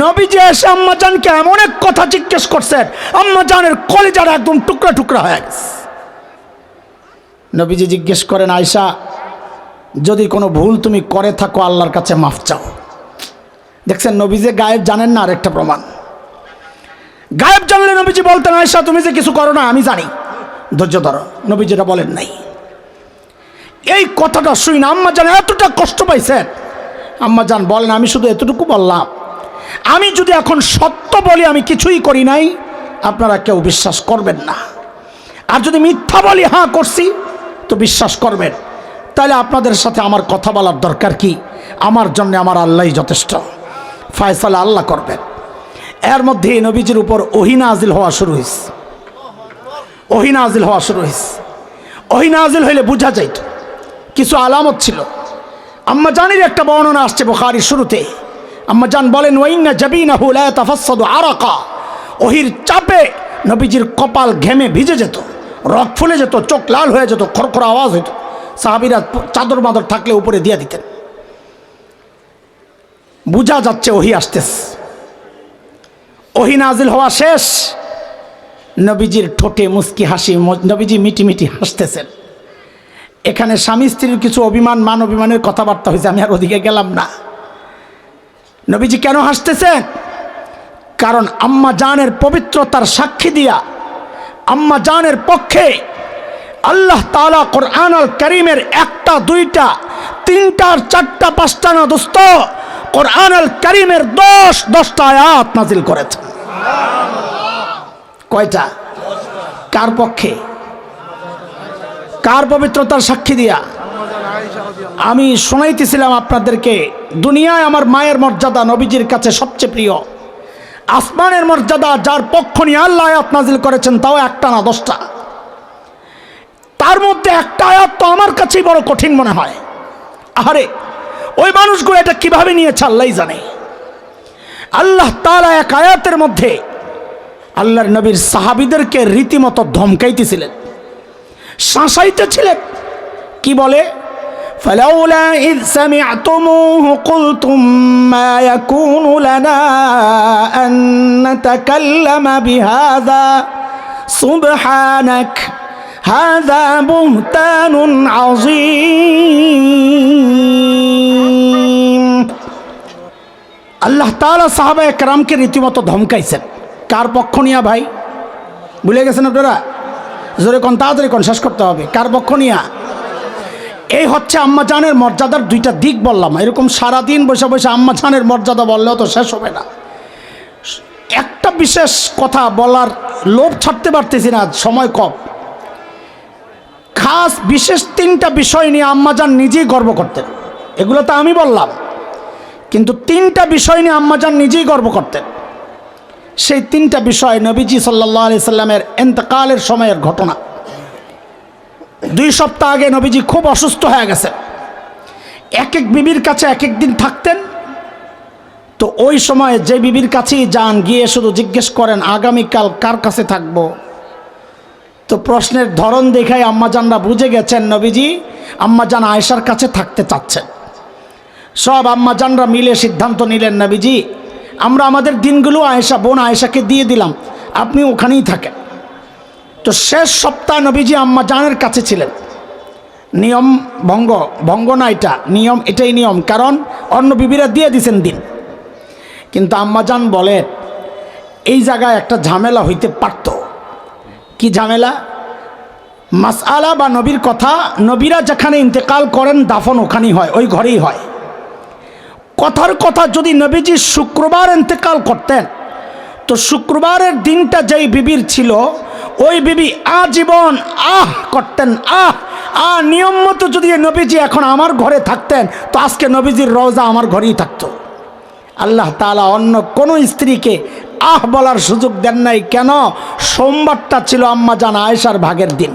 নবীজি এসে আম্মাজানকে এমন এক কথা জিজ্ঞেস করছেন, আম্মাজানের কলিজাটা একদম টুকরা টুকরা হয়ে গেছে। নবীজি জিজ্ঞেস করেন, আয়েশা যদি কোনো ভুল তুমি করে থাকো আল্লাহর কাছে মাফ চাও। দেখছেন নবীজি গায়েব জানেন না, আরেকটা প্রমাণ। গায়েব জানলে নবীজি বলতেন, আয়েশা তুমি যে কিছু করো না আমি জানি, ধৈর্য ধরো। নবীজিটা বলেন নাই। এই কথাটা শুই না আম্মাজান এতটা কষ্ট পাইছেন। আম্মাজান বলেন, আমি শুধু এতটুকু বললাম, আমি যদি এখন সত্য বলি আমি কিছুই করি নাই, আপনারা কেউ বিশ্বাস করবেন না। আর যদি মিথ্যা বলি হ্যাঁ করছি, তো বিশ্বাস করবেন। তাহলে আপনাদের সাথে আমার কথা বলার দরকার কি? আমার জন্য আমার আল্লাহই যথেষ্ট, ফয়সালা আল্লাহ করবেন। এর মধ্যে নবীজির উপর ওহী নাজিল হওয়া শুরু হয়েছে। ওহী নাজিল হওয়া শুরু হয়েছে। ওহী নাজিল হইলে বোঝা যাইত, কিছু আলামত ছিল। আম্মা জানের একটা বর্ণনা আসছে বুখারীর শুরুতে। আম্মা জান বলেন, ওয়াইন্না জাবিনাহু লা তাফাসসাদু আরাকা, ওহির চাপে নবীজির কপাল ঘেমে ভিজে যেত, রক ফুলে যেত, চোখ লাল হয়ে যেত, খড়খড় আওয়াজ হইত। সাহাবীরা চাদর মাদর থাকলে উপরে দিয়ে দিতেন। বোঝা যাচ্ছে ওহী আসতেছে। ওহী নাজিল হওয়া শেষ, নবীজির ঠোঁটে মুস্কি হাসি, নবীজি মিটি মিটি হাসতেছেন। এখানে স্বামী স্ত্রীর কিছু অভিমান, মান অভিমানের কথাবার্তা হয়েছে, আমি আর ওদিকে গেলাম না। নবীজি কেন হাসতেছেন? কারণ আম্মা জানের পবিত্রতার সাক্ষী দিয়া আম্মা জানের পক্ষে আল্লাহ তাআলা কোরআন আল কারীমের 1টা 2টা 3টা আর 4টা 5টা না দোস্ত, কোরআন আল কারীমের 10টা আয়াত নাজিল করেছেন। কয়টা? কার পক্ষে? কার পবিত্রতার সাক্ষী দিয়া? আমি শোনাইতেছিলাম আপনাদেরকে, দুনিয়ায় আমার মায়ের মর্যাদা নবীজির কাছে সবচেয়ে প্রিয়। আসমানের মর্যাদা যার পক্ষ নিয়ে আল্লাহ আয়াত নাজিল করেছেন, তাও 1টা না 10টা। তার মধ্যে 1টা আয়াত তো আমার কাছেই বড় কঠিন মনে হয়। আরে ওই মানুষগুলো এটা কিভাবে নিয়েছে আল্লাহই জানে। আল্লাহ তাআলা এক আয়াতের মধ্যে আল্লাহর নবীর সাহাবীদেরকে রীতিমতো ধমকাইতেছিলেন, শাসাইতেছিলেন। কি বলে? فلولا إذ سمعتموه قلتم ما يكون لنا أن نتكلم بهذا سبحانك هذا بهتان عظيم। আল্লাহ তাআলা সাহাবায়ে কেরামকে রীতিমতো ধমকাইছেন। কার পক্ষ নিয়া ভাই? ভুলে গেছেন আপনারা? জোরে কোন, তাড়াতাড়ি কোন, শেষ করতে হবে। কার পক্ষ নিয়া? এই হচ্ছে আম্মা জানের মর্যাদার 2টা দিক বললাম। এরকম সারাদিন বসে বসে আম্মা জানের মর্যাদা বললেও তো শেষ হবে না। একটা বিশেষ কথা বলার লোভ ছাড়তে পারতেছি না, সময় কম। খাস বিশেষ 3টা বিষয় নিয়ে আম্মাজান নিজেই গর্ব করতেন। এগুলো তো আমি বললাম, কিন্তু 3টা বিষয় নিয়ে আম্মাজান নিজেই গর্ব করতেন। সেই 3টা বিষয় নবীজি সাল্লাল্লাহু আলাইহি সাল্লামের ইন্তেকালের সময়ের ঘটনা। 2 সপ্তাহ আগে নবীজি খুব অসুস্থ হয়ে গেছে। এক এক বিবির কাছে এক এক দিন থাকতেন। তো ওই সময়ে যে বিবির কাছেই যান, গিয়ে শুধু জিজ্ঞেস করেন আগামীকাল কার কাছে থাকবো। তো প্রশ্নের ধরন দেখাই আম্মাজানরা বুঝে গেছেন নবীজি আম্মাজান আয়েশার কাছে থাকতে চাচ্ছেন। সব আম্মাজানরা মিলে সিদ্ধান্ত নিলেন, নবীজি আমরা আমাদের দিনগুলো বোন আয়েশাকে দিয়ে দিলাম, আপনি ওখানেই থাকেন। তো শেষ সপ্তাহ নবীজি আম্মাজানের কাছে ছিলেন। নিয়ম ভঙ্গ না, এটাই নিয়ম, কারণ অন্য বিবিরা দিয়ে দিছেন দিন। কিন্তু আম্মাজান বলেন এই জায়গায় একটা ঝামেলা হইতে পারত। কি ঝামেলা? মাসআলা বা নবীর কথা, নবীরা যেখানে ইন্তেকাল করেন দাফন ওখানেই হয়, ওই ঘরেই হয়। কথার কথা যদি নবীজি শুক্রবার ইন্তেকাল করতেন, তো শুক্রবারের দিনটা যেই বিবির ছিল ওই বিবি আজীবন করতেন নিয়ম মতো যদি নবীজি এখন আমার ঘরে থাকতেন, তো আজকে নবীজির রওজা আমার ঘরেই থাকতো। আল্লাহ তাআলা অন্য কোনো স্ত্রীকে বলার সুযোগ দেন নাই। কেন? সোমবারটা ছিল আম্মাজান আয়েশার ভাগের দিন।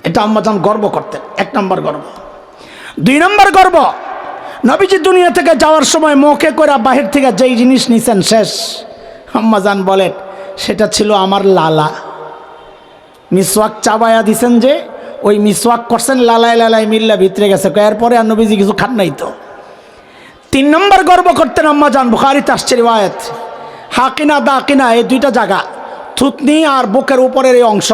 এটা আম্মাজান গর্ব করতেন। 1 নম্বর গর্ব। 2 নম্বর গর্ব, নবীজি দুনিয়া থেকে যাওয়ার সময় মুখে করে বাহির থেকে যেই জিনিস নিছেন শেষ, আম্মাজান বলেন সেটা ছিল আমার লালা। মিসওয়াক চাবায়া দিছেন, যে ওই মিসওয়াক করছেন, লালাই মিল্লা ভিতরে গেছে। এরপরে আর নবীজি কিছু খান নাই। তো 3 নম্বর গর্ব করতেন আম্মাজান, বুখারীতে আসছে রিওয়ায়াত, হাকিনা দাকিনা এই 2টা জায়গা, থুতনি আর বুকের উপরের এই অংশ।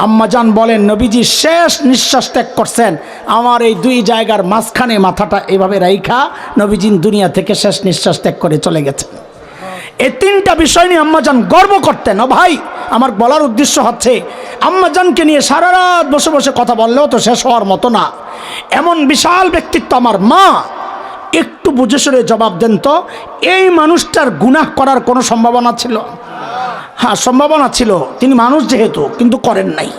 আম্মাজান বলেন নবীজি শেষ নিঃশ্বাস ত্যাগ করছেন, আমার এই 2 জায়গার মাঝখানে মাথাটা এভাবে রাইখা নবীজি দুনিয়া থেকে শেষ নিঃশ্বাস ত্যাগ করে চলে গেছেন। এই 3টা বিষয় নিয়ে আম্মাজান গর্ব করতেন। ও ভাই, আমার বলার উদ্দেশ্য হচ্ছে আম্মাজানকে নিয়ে সারা রাত বসে বসে কথা বললেও তো শেষ হওয়ার মতো না। এমন বিশাল ব্যক্তিত্ব আমার মা। একটু বুঝে শুনে জবাব দেন তো, এই মানুষটার গুনাহ করার কোনো সম্ভাবনা ছিল? হ্যাঁ, সম্ভাবনা ছিল। তিনি মানুষ যেহেতু, কিন্তু করেন নাই।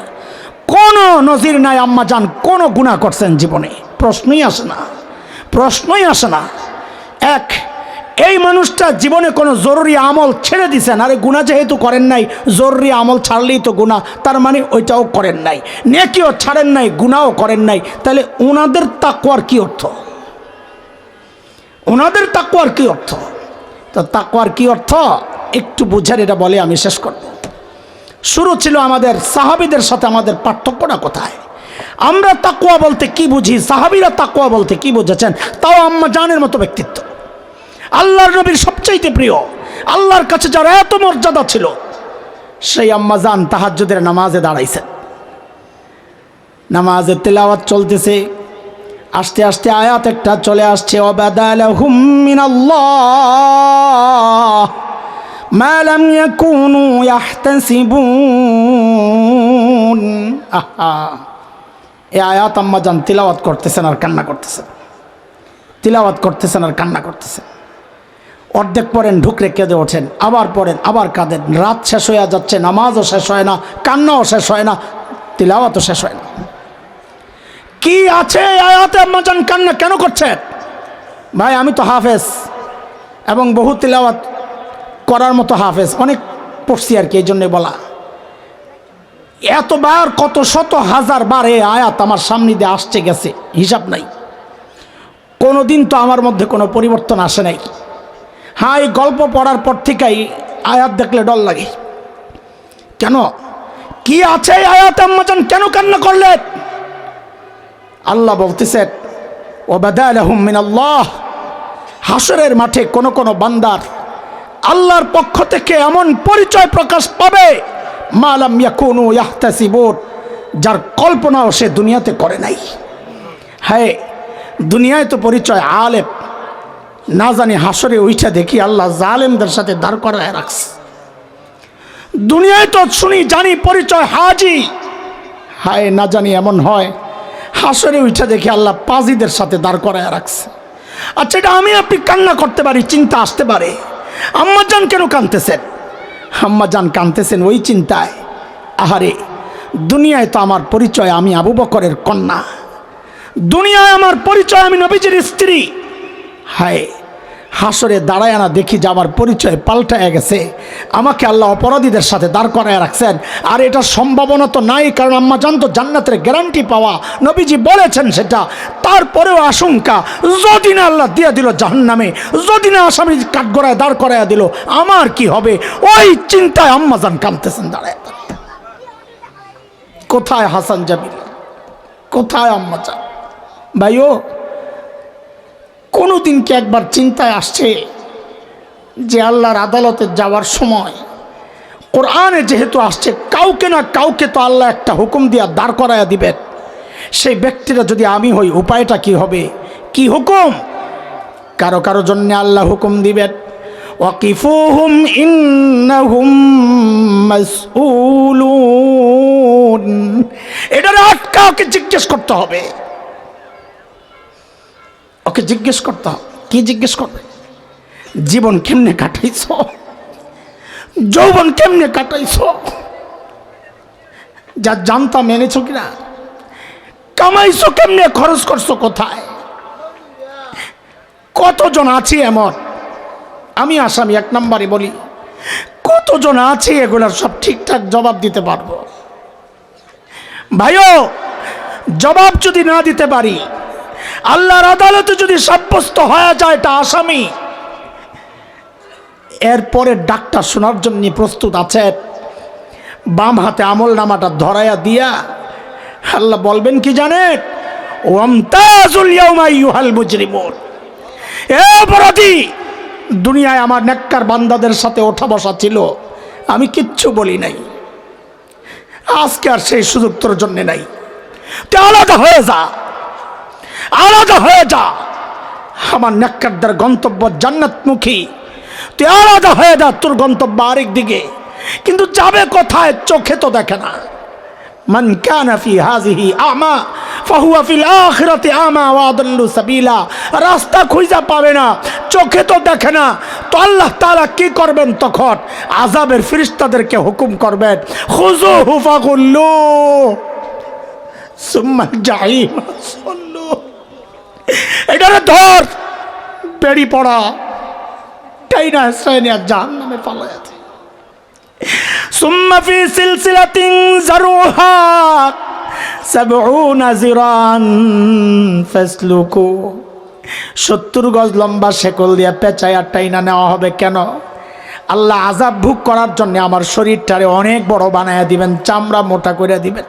কোনো নজির নাই আম্মাজান কোনো গুনাহ করছেন জীবনে। প্রশ্নই আসে না। এই মানুষটা জীবনে কোনো জরুরি আমল ছেড়ে দিছেন। আরে গুনাহ যেহেতু করেন নাই, জরুরি আমল ছাড়লেই তো গুনাহ, তার মানে ওইটাও করেন নাই, নেকিও ছাড়েন নাই, গুনাহও করেন নাই। তাহলে ওনাদের তাকওয়ার কি অর্থ? তো তাকওয়ার কি অর্থ একটু বুঝেন, এটা বলে আমি শেষ করব। শুরু ছিল আমাদের সাহাবীদের সাথে আমাদের পার্থক্যটা কোথায়? আমরা তাকওয়া বলতে কি বুঝি, সাহাবীরা তাকওয়া বলতে কি বুঝেছেন? তাও আম্মাজানের মতো ব্যক্তিত্ব, আল্লাহর নবীর সবচাইতে প্রিয়, আল্লাহর কাছে যার এত মর্যাদা ছিল, সেই আম্মাজান তাহাজ্জুদের নামাজে দাঁড়াইছেন। নামাজে তেলাওয়াত চলতেছে, আস্তে আস্তে আয়াত একটা চলে আসছে, ওয়াবাদালাহুম মিনাল্লাহ মা লাম ইয়াকুনু ইয়াহতাসিবুন। এই আয়াত আম্মাজান তিলাওয়াত করতেছেন আর কান্না করতেছেন, অর্ধেক পড়েন, ঢুকরে কেঁদে ওঠেন, আবার পড়েন, আবার কাঁদেন। রাত শেষ হয়ে যাচ্ছে, নামাজও শেষ হয় না, কান্নাও শেষ হয় না, তিলাওয়াতও শেষ হয় না। কি আছে আয়াতে আম্মাজান কান্না কেন করছেন? ভাই, আমি তো হাফেজ এবং বহু তিলাওয়াত করার মতো হাফেজ, অনেক পড়ছি আর কি, এই জন্যে বলা। এতবার কত শত হাজার বার এই আয়াত আমার সামনে দিয়ে আসছে গেছে, হিসাব নাই। কোনোদিন তো আমার মধ্যে কোনো পরিবর্তন আসে নাই। হ্যাঁ, এই গল্প পড়ার পর থেকেই আয়াত দেখলে ডর লাগে। কেন? কি আছে আয়াতে আম্মাজান কেন কান্না করলেন? আল্লাহ বলতেছেন ওয়াবাদালাহুম মিনাল্লাহ, হাসরের মাঠে কোন কোন বান্দার আল্লাহর পক্ষ থেকে এমন পরিচয় প্রকাশ পাবে মা লাম ইয়াকুনু ইয়াহতাসিবুন, যার কল্পনাও সে দুনিয়াতে করে নাই। হ্যাঁ, দুনিয়ায় তো পরিচয় আলেম, না জানি হাসরে উইঠা দেখি আল্লাহ জালেমদের সাথে দাঁড় করায় রাখছে। দুনিয়ায় তো শুনি জানি পরিচয় হাজি, হায় না জানি এমন হয় হাসরে উঠে দেখি আল্লাহ পাজিদের সাথে দাঁড় করায় রাখছে। আচ্ছা, এটা আমি আপনি কান্না করতে পারি, চিন্তা আসতে পারে। আম্মাজান কেন কাঁদতেছেন? আম্মাজান কাঁদতেছেন ওই চিন্তায়, আহারে দুনিয়ায় তো আমার পরিচয় আমি আবু বকরের কন্যা, দুনিয়ায় আমার পরিচয় আমি নবীজির স্ত্রী। হায়, হাসরে দাঁড়ায় না দেখি যে আমার পরিচয় পাল্টায় গেছে, আমাকে আল্লাহ অপরাধীদের সাথে দাঁড় করায় রাখছেন। আর এটা সম্ভাবনা তো নাই, কারণ আম্মা জান তো জান্নাতের গ্যারান্টি পাওয়া, নবীজি বলেছেন সেটা। তারপরেও আশঙ্কা, যদি না আল্লাহ দিয়ে দিল জাহান্নামে, যদি না আসামি কাঠগড়ায় দাঁড় করাইয়া দিল, আমার কি হবে? ওই চিন্তায় আম্মা জান কাঁদতেছেন দাঁড়ায়। কোথায় হাসান জামিল, কোথায় আম্মা জান? ভাইও, কোনোদিন কি একবার চিন্তায় আসছে যে আল্লাহর আদালতে যাওয়ার সময় কোরআনে যেহেতু আসছে, কাউকে না কাউকে তো আল্লাহ একটা হুকুম দিয়া দাঁড় করাইয়া দিবেন। সেই ব্যক্তিটা যদি আমি হই, উপায়টা কি হবে? কি হুকুম? কারো কারো জন্য আল্লাহ হুকুম দিবেন, ওয়াকিফুহুম ইন্নাহুম মাসউলুন। এটারে আটকা, ওকে জিজ্ঞেস করতে হবে, ওকে জিজ্ঞেস করতে হবে। কি জিজ্ঞেস করবে? জীবন কেমনে কাটাইছ, যৌবন কেমনে কাটাইছ, যা জানতা মেনেছ কিনা, কামাইছো কেমনে, খরচ করছো কোথায়? কতজন আছে এমন, আমি আসামি এক নম্বরে বলি, কতজন আছে এগুলার সব ঠিকঠাক জবাব দিতে পারবো? ভাইও, জবাব যদি না দিতে পারি, আল্লাহর আদালতে যদি সাব্যস্ত হয়ে যায় এটা আসামি, এরপরে ডাক্তার শোনার জন্য প্রস্তুত আছেন? বাম হাতে আমল নামাটা ধরাইয়া দিয়া আল্লাহ বলবেন কি জানেন? ওয়ামতাজুল ইয়াউমা আইয়ুহাল মুজরিমুন। এ অপরাধী, দুনিয়ায় আমার নেককার বান্দাদের সাথে ওঠা বসা ছিল, আমি কিচ্ছু বলি নাই, আজকে আর সেই সুযোগ তোর জন্য নাই, তুই আলাদা হয়ে যা, আলাদা হয়ে যা। আমার নেককারদের গন্তব্য জান্নাতমুখী, তুই আলাদা হয়ে যা, তোর গন্তব্য আরেক দিকে। কিন্তু যাবে কোথায়? চোখে তো দেখে না। মান কানা ফি হাযিহি আমা ফাহুয়া ফিল আখিরাতি আমা ওয়া আদাল্লু সাবিলা। রাস্তা খুঁজে পাবে না, চোখে তো দেখে না। তো আল্লাহ তাআলা কি করবেন তখন? আযাবের ফেরেশতাদেরকে হুকুম করবেন, খুযুহু ফাগুল্লু সুম্মা জাহিম সাল্লু। এটারে ধর, পেড়ি পড়া, টাইনা শ্রেণিয়া জাহান্নামে পালায়া আছে। সুম্মা ফি সিলসিলাতিন যারুহা ৭০ যিরান ফাসলুকু। ৭০ গজ লম্বা শেকল দিয়া পেঁচায়া টাইনা নেওয়া হবে। কেন? আল্লাহ আযাব ভোগ করার জন্য আমার শরীরটারে অনেক বড় বানায়া দিবেন, চামড়া মোটা করে দিবেন।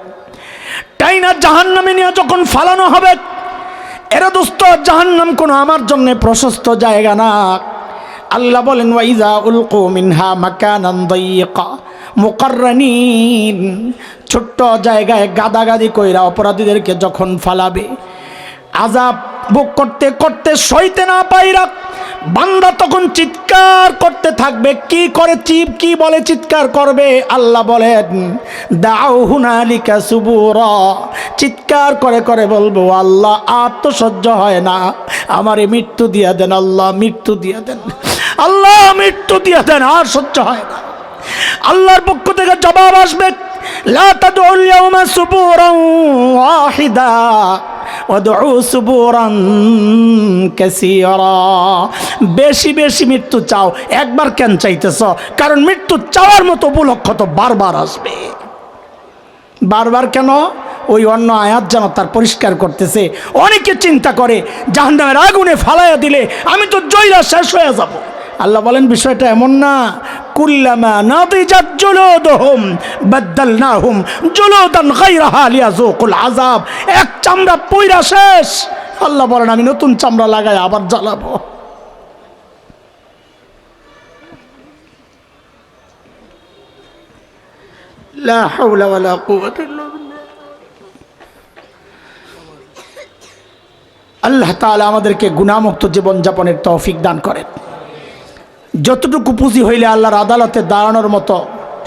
টাইনা জাহান্নামে নিয়ে যখন ফালানো হবে, এরা দোস্ত, জাহান্নাম কোনো আমার জন্য প্রশস্ত জায়গা না। আল্লাহ বলেন, ওয়াইজা উলকু মিনহা মাকানান দাইয়্যিকা মুকাররানিন। ছোট্ট জায়গায় গাদাগাদি কইরা অপরাধীদেরকে যখন ফালাবে, আযাব ভোগ করতে করতে সইতে না পাইরা বান্দা তখন চিৎকার করতে থাকবে। কি করে কি বলে চিৎকার করবে? আল্লাহ বলেন, দাউ হুনালিকা সুবুরা। চিৎকার করে করে বলবো, আল্লাহ আর তো সহ্য হয় না, আমারে মৃত্যু দিয়া দেন, আল্লাহ মৃত্যু দিয়া দেন, আল্লাহ মৃত্যু দিয়া দেন, আর সহ্য হয় না। আল্লাহর পক্ষ থেকে জবাব আসবে, লা তাদউল ইয়াউমা সুবুরান ওয়াহিদা ওয়াদউ সুবুরান কাসীরা। বেশি বেশি মৃত্যু চাও, একবার কেন চাইতেছ? কারণ মৃত্যু চাওয়ার মতো উপলক্ষ তো বারবার আসবে। বারবার কেন? ওই অন্য আয়াত যেন তার পরিষ্কার করতেছে। অনেকে চিন্তা করে জাহান্নামের আগুনে ফালাইয়া দিলে আমি তো জয়লা শেষ হয়ে যাব। আল্লাহ বলেন, বিষয়টা এমন না। কুল্লামা নাদিজাত জুলুদুহুম বাদদালনাহুম জুলুদান গায়রাহা লিয়াযুকুল আযাব। এক চামড়া পয়রা শেষ, আল্লাহ বলেন আমি নতুন চামড়া লাগাই আবার জ্বালাবো। লা হাওলা ওয়ালা কুওয়াতা ইল্লা বিল্লাহ। আল্লাহ তাআলা আমাদেরকে গুনাহমুক্ত জীবনযাপনের তৌফিক দান করেন। যতটুকু পুঁজি হইলে আল্লাহর আদালতে দাঁড়ানোর মতো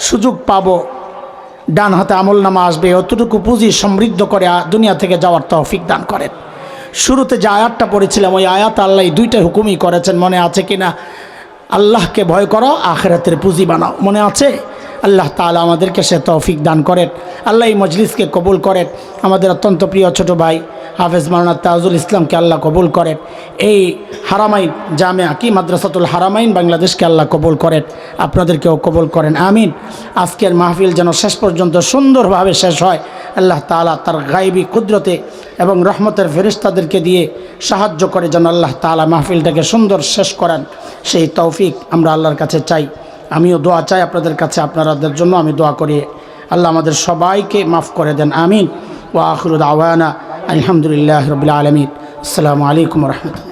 সুযোগ পাবো, ডান হাতে আমলনামা আসবে, অতটুকু পুঁজি সমৃদ্ধ করে দুনিয়া থেকে যাওয়ার তৌফিক দান করেন। শুরুতে যে আয়াতটা পড়েছিলাম, ওই আয়াত আল্লাহ এই দুইটা হুকুমই করেছেন, মনে আছে কিনা? আল্লাহকে ভয় করো, আখিরাতের পুঁজি বানাও, মনে আছে? আল্লাহ তাআলা আমাদেরকে সে তৌফিক দান করেন। আল্লাহ এই মজলিসকে কবুল করেন। আমাদের অত্যন্ত প্রিয় ছোট ভাই হাফেজ মাওলানা তাজুল ইসলামকে আল্লাহ কবুল করেন। এই হারামাইন জামিয়া কি মাদ্রাসাতুল হারামাইন বাংলাদেশকে আল্লাহ কবুল করেন, আপনাদেরকেও কবুল করেন, আমিন। আজকের মাহফিল যেন শেষ পর্যন্ত সুন্দরভাবে শেষ হয়। আল্লাহ তাআলা তার গায়বী কুদরতে এবং রহমতের ফেরেশতাদেরকে দিয়ে সাহায্য করে যেন আল্লাহ তাআলা মাহফিলটাকে সুন্দর শেষ করেন, সেই তৌফিক আমরা আল্লাহর কাছে চাই। আমিও দোয়া চাই আপনাদের কাছে, আপনাদের জন্য আমি দোয়া করি। আল্লাহ আমাদের সবাইকে মাফ করে দেন, আমিন। ওয়া আখিরু দাওয়ানা আলহামদুলিল্লাহি রাব্বিল আলামিন। আসসালামু আলাইকুম ওয়া রাহমাতুল্লাহ।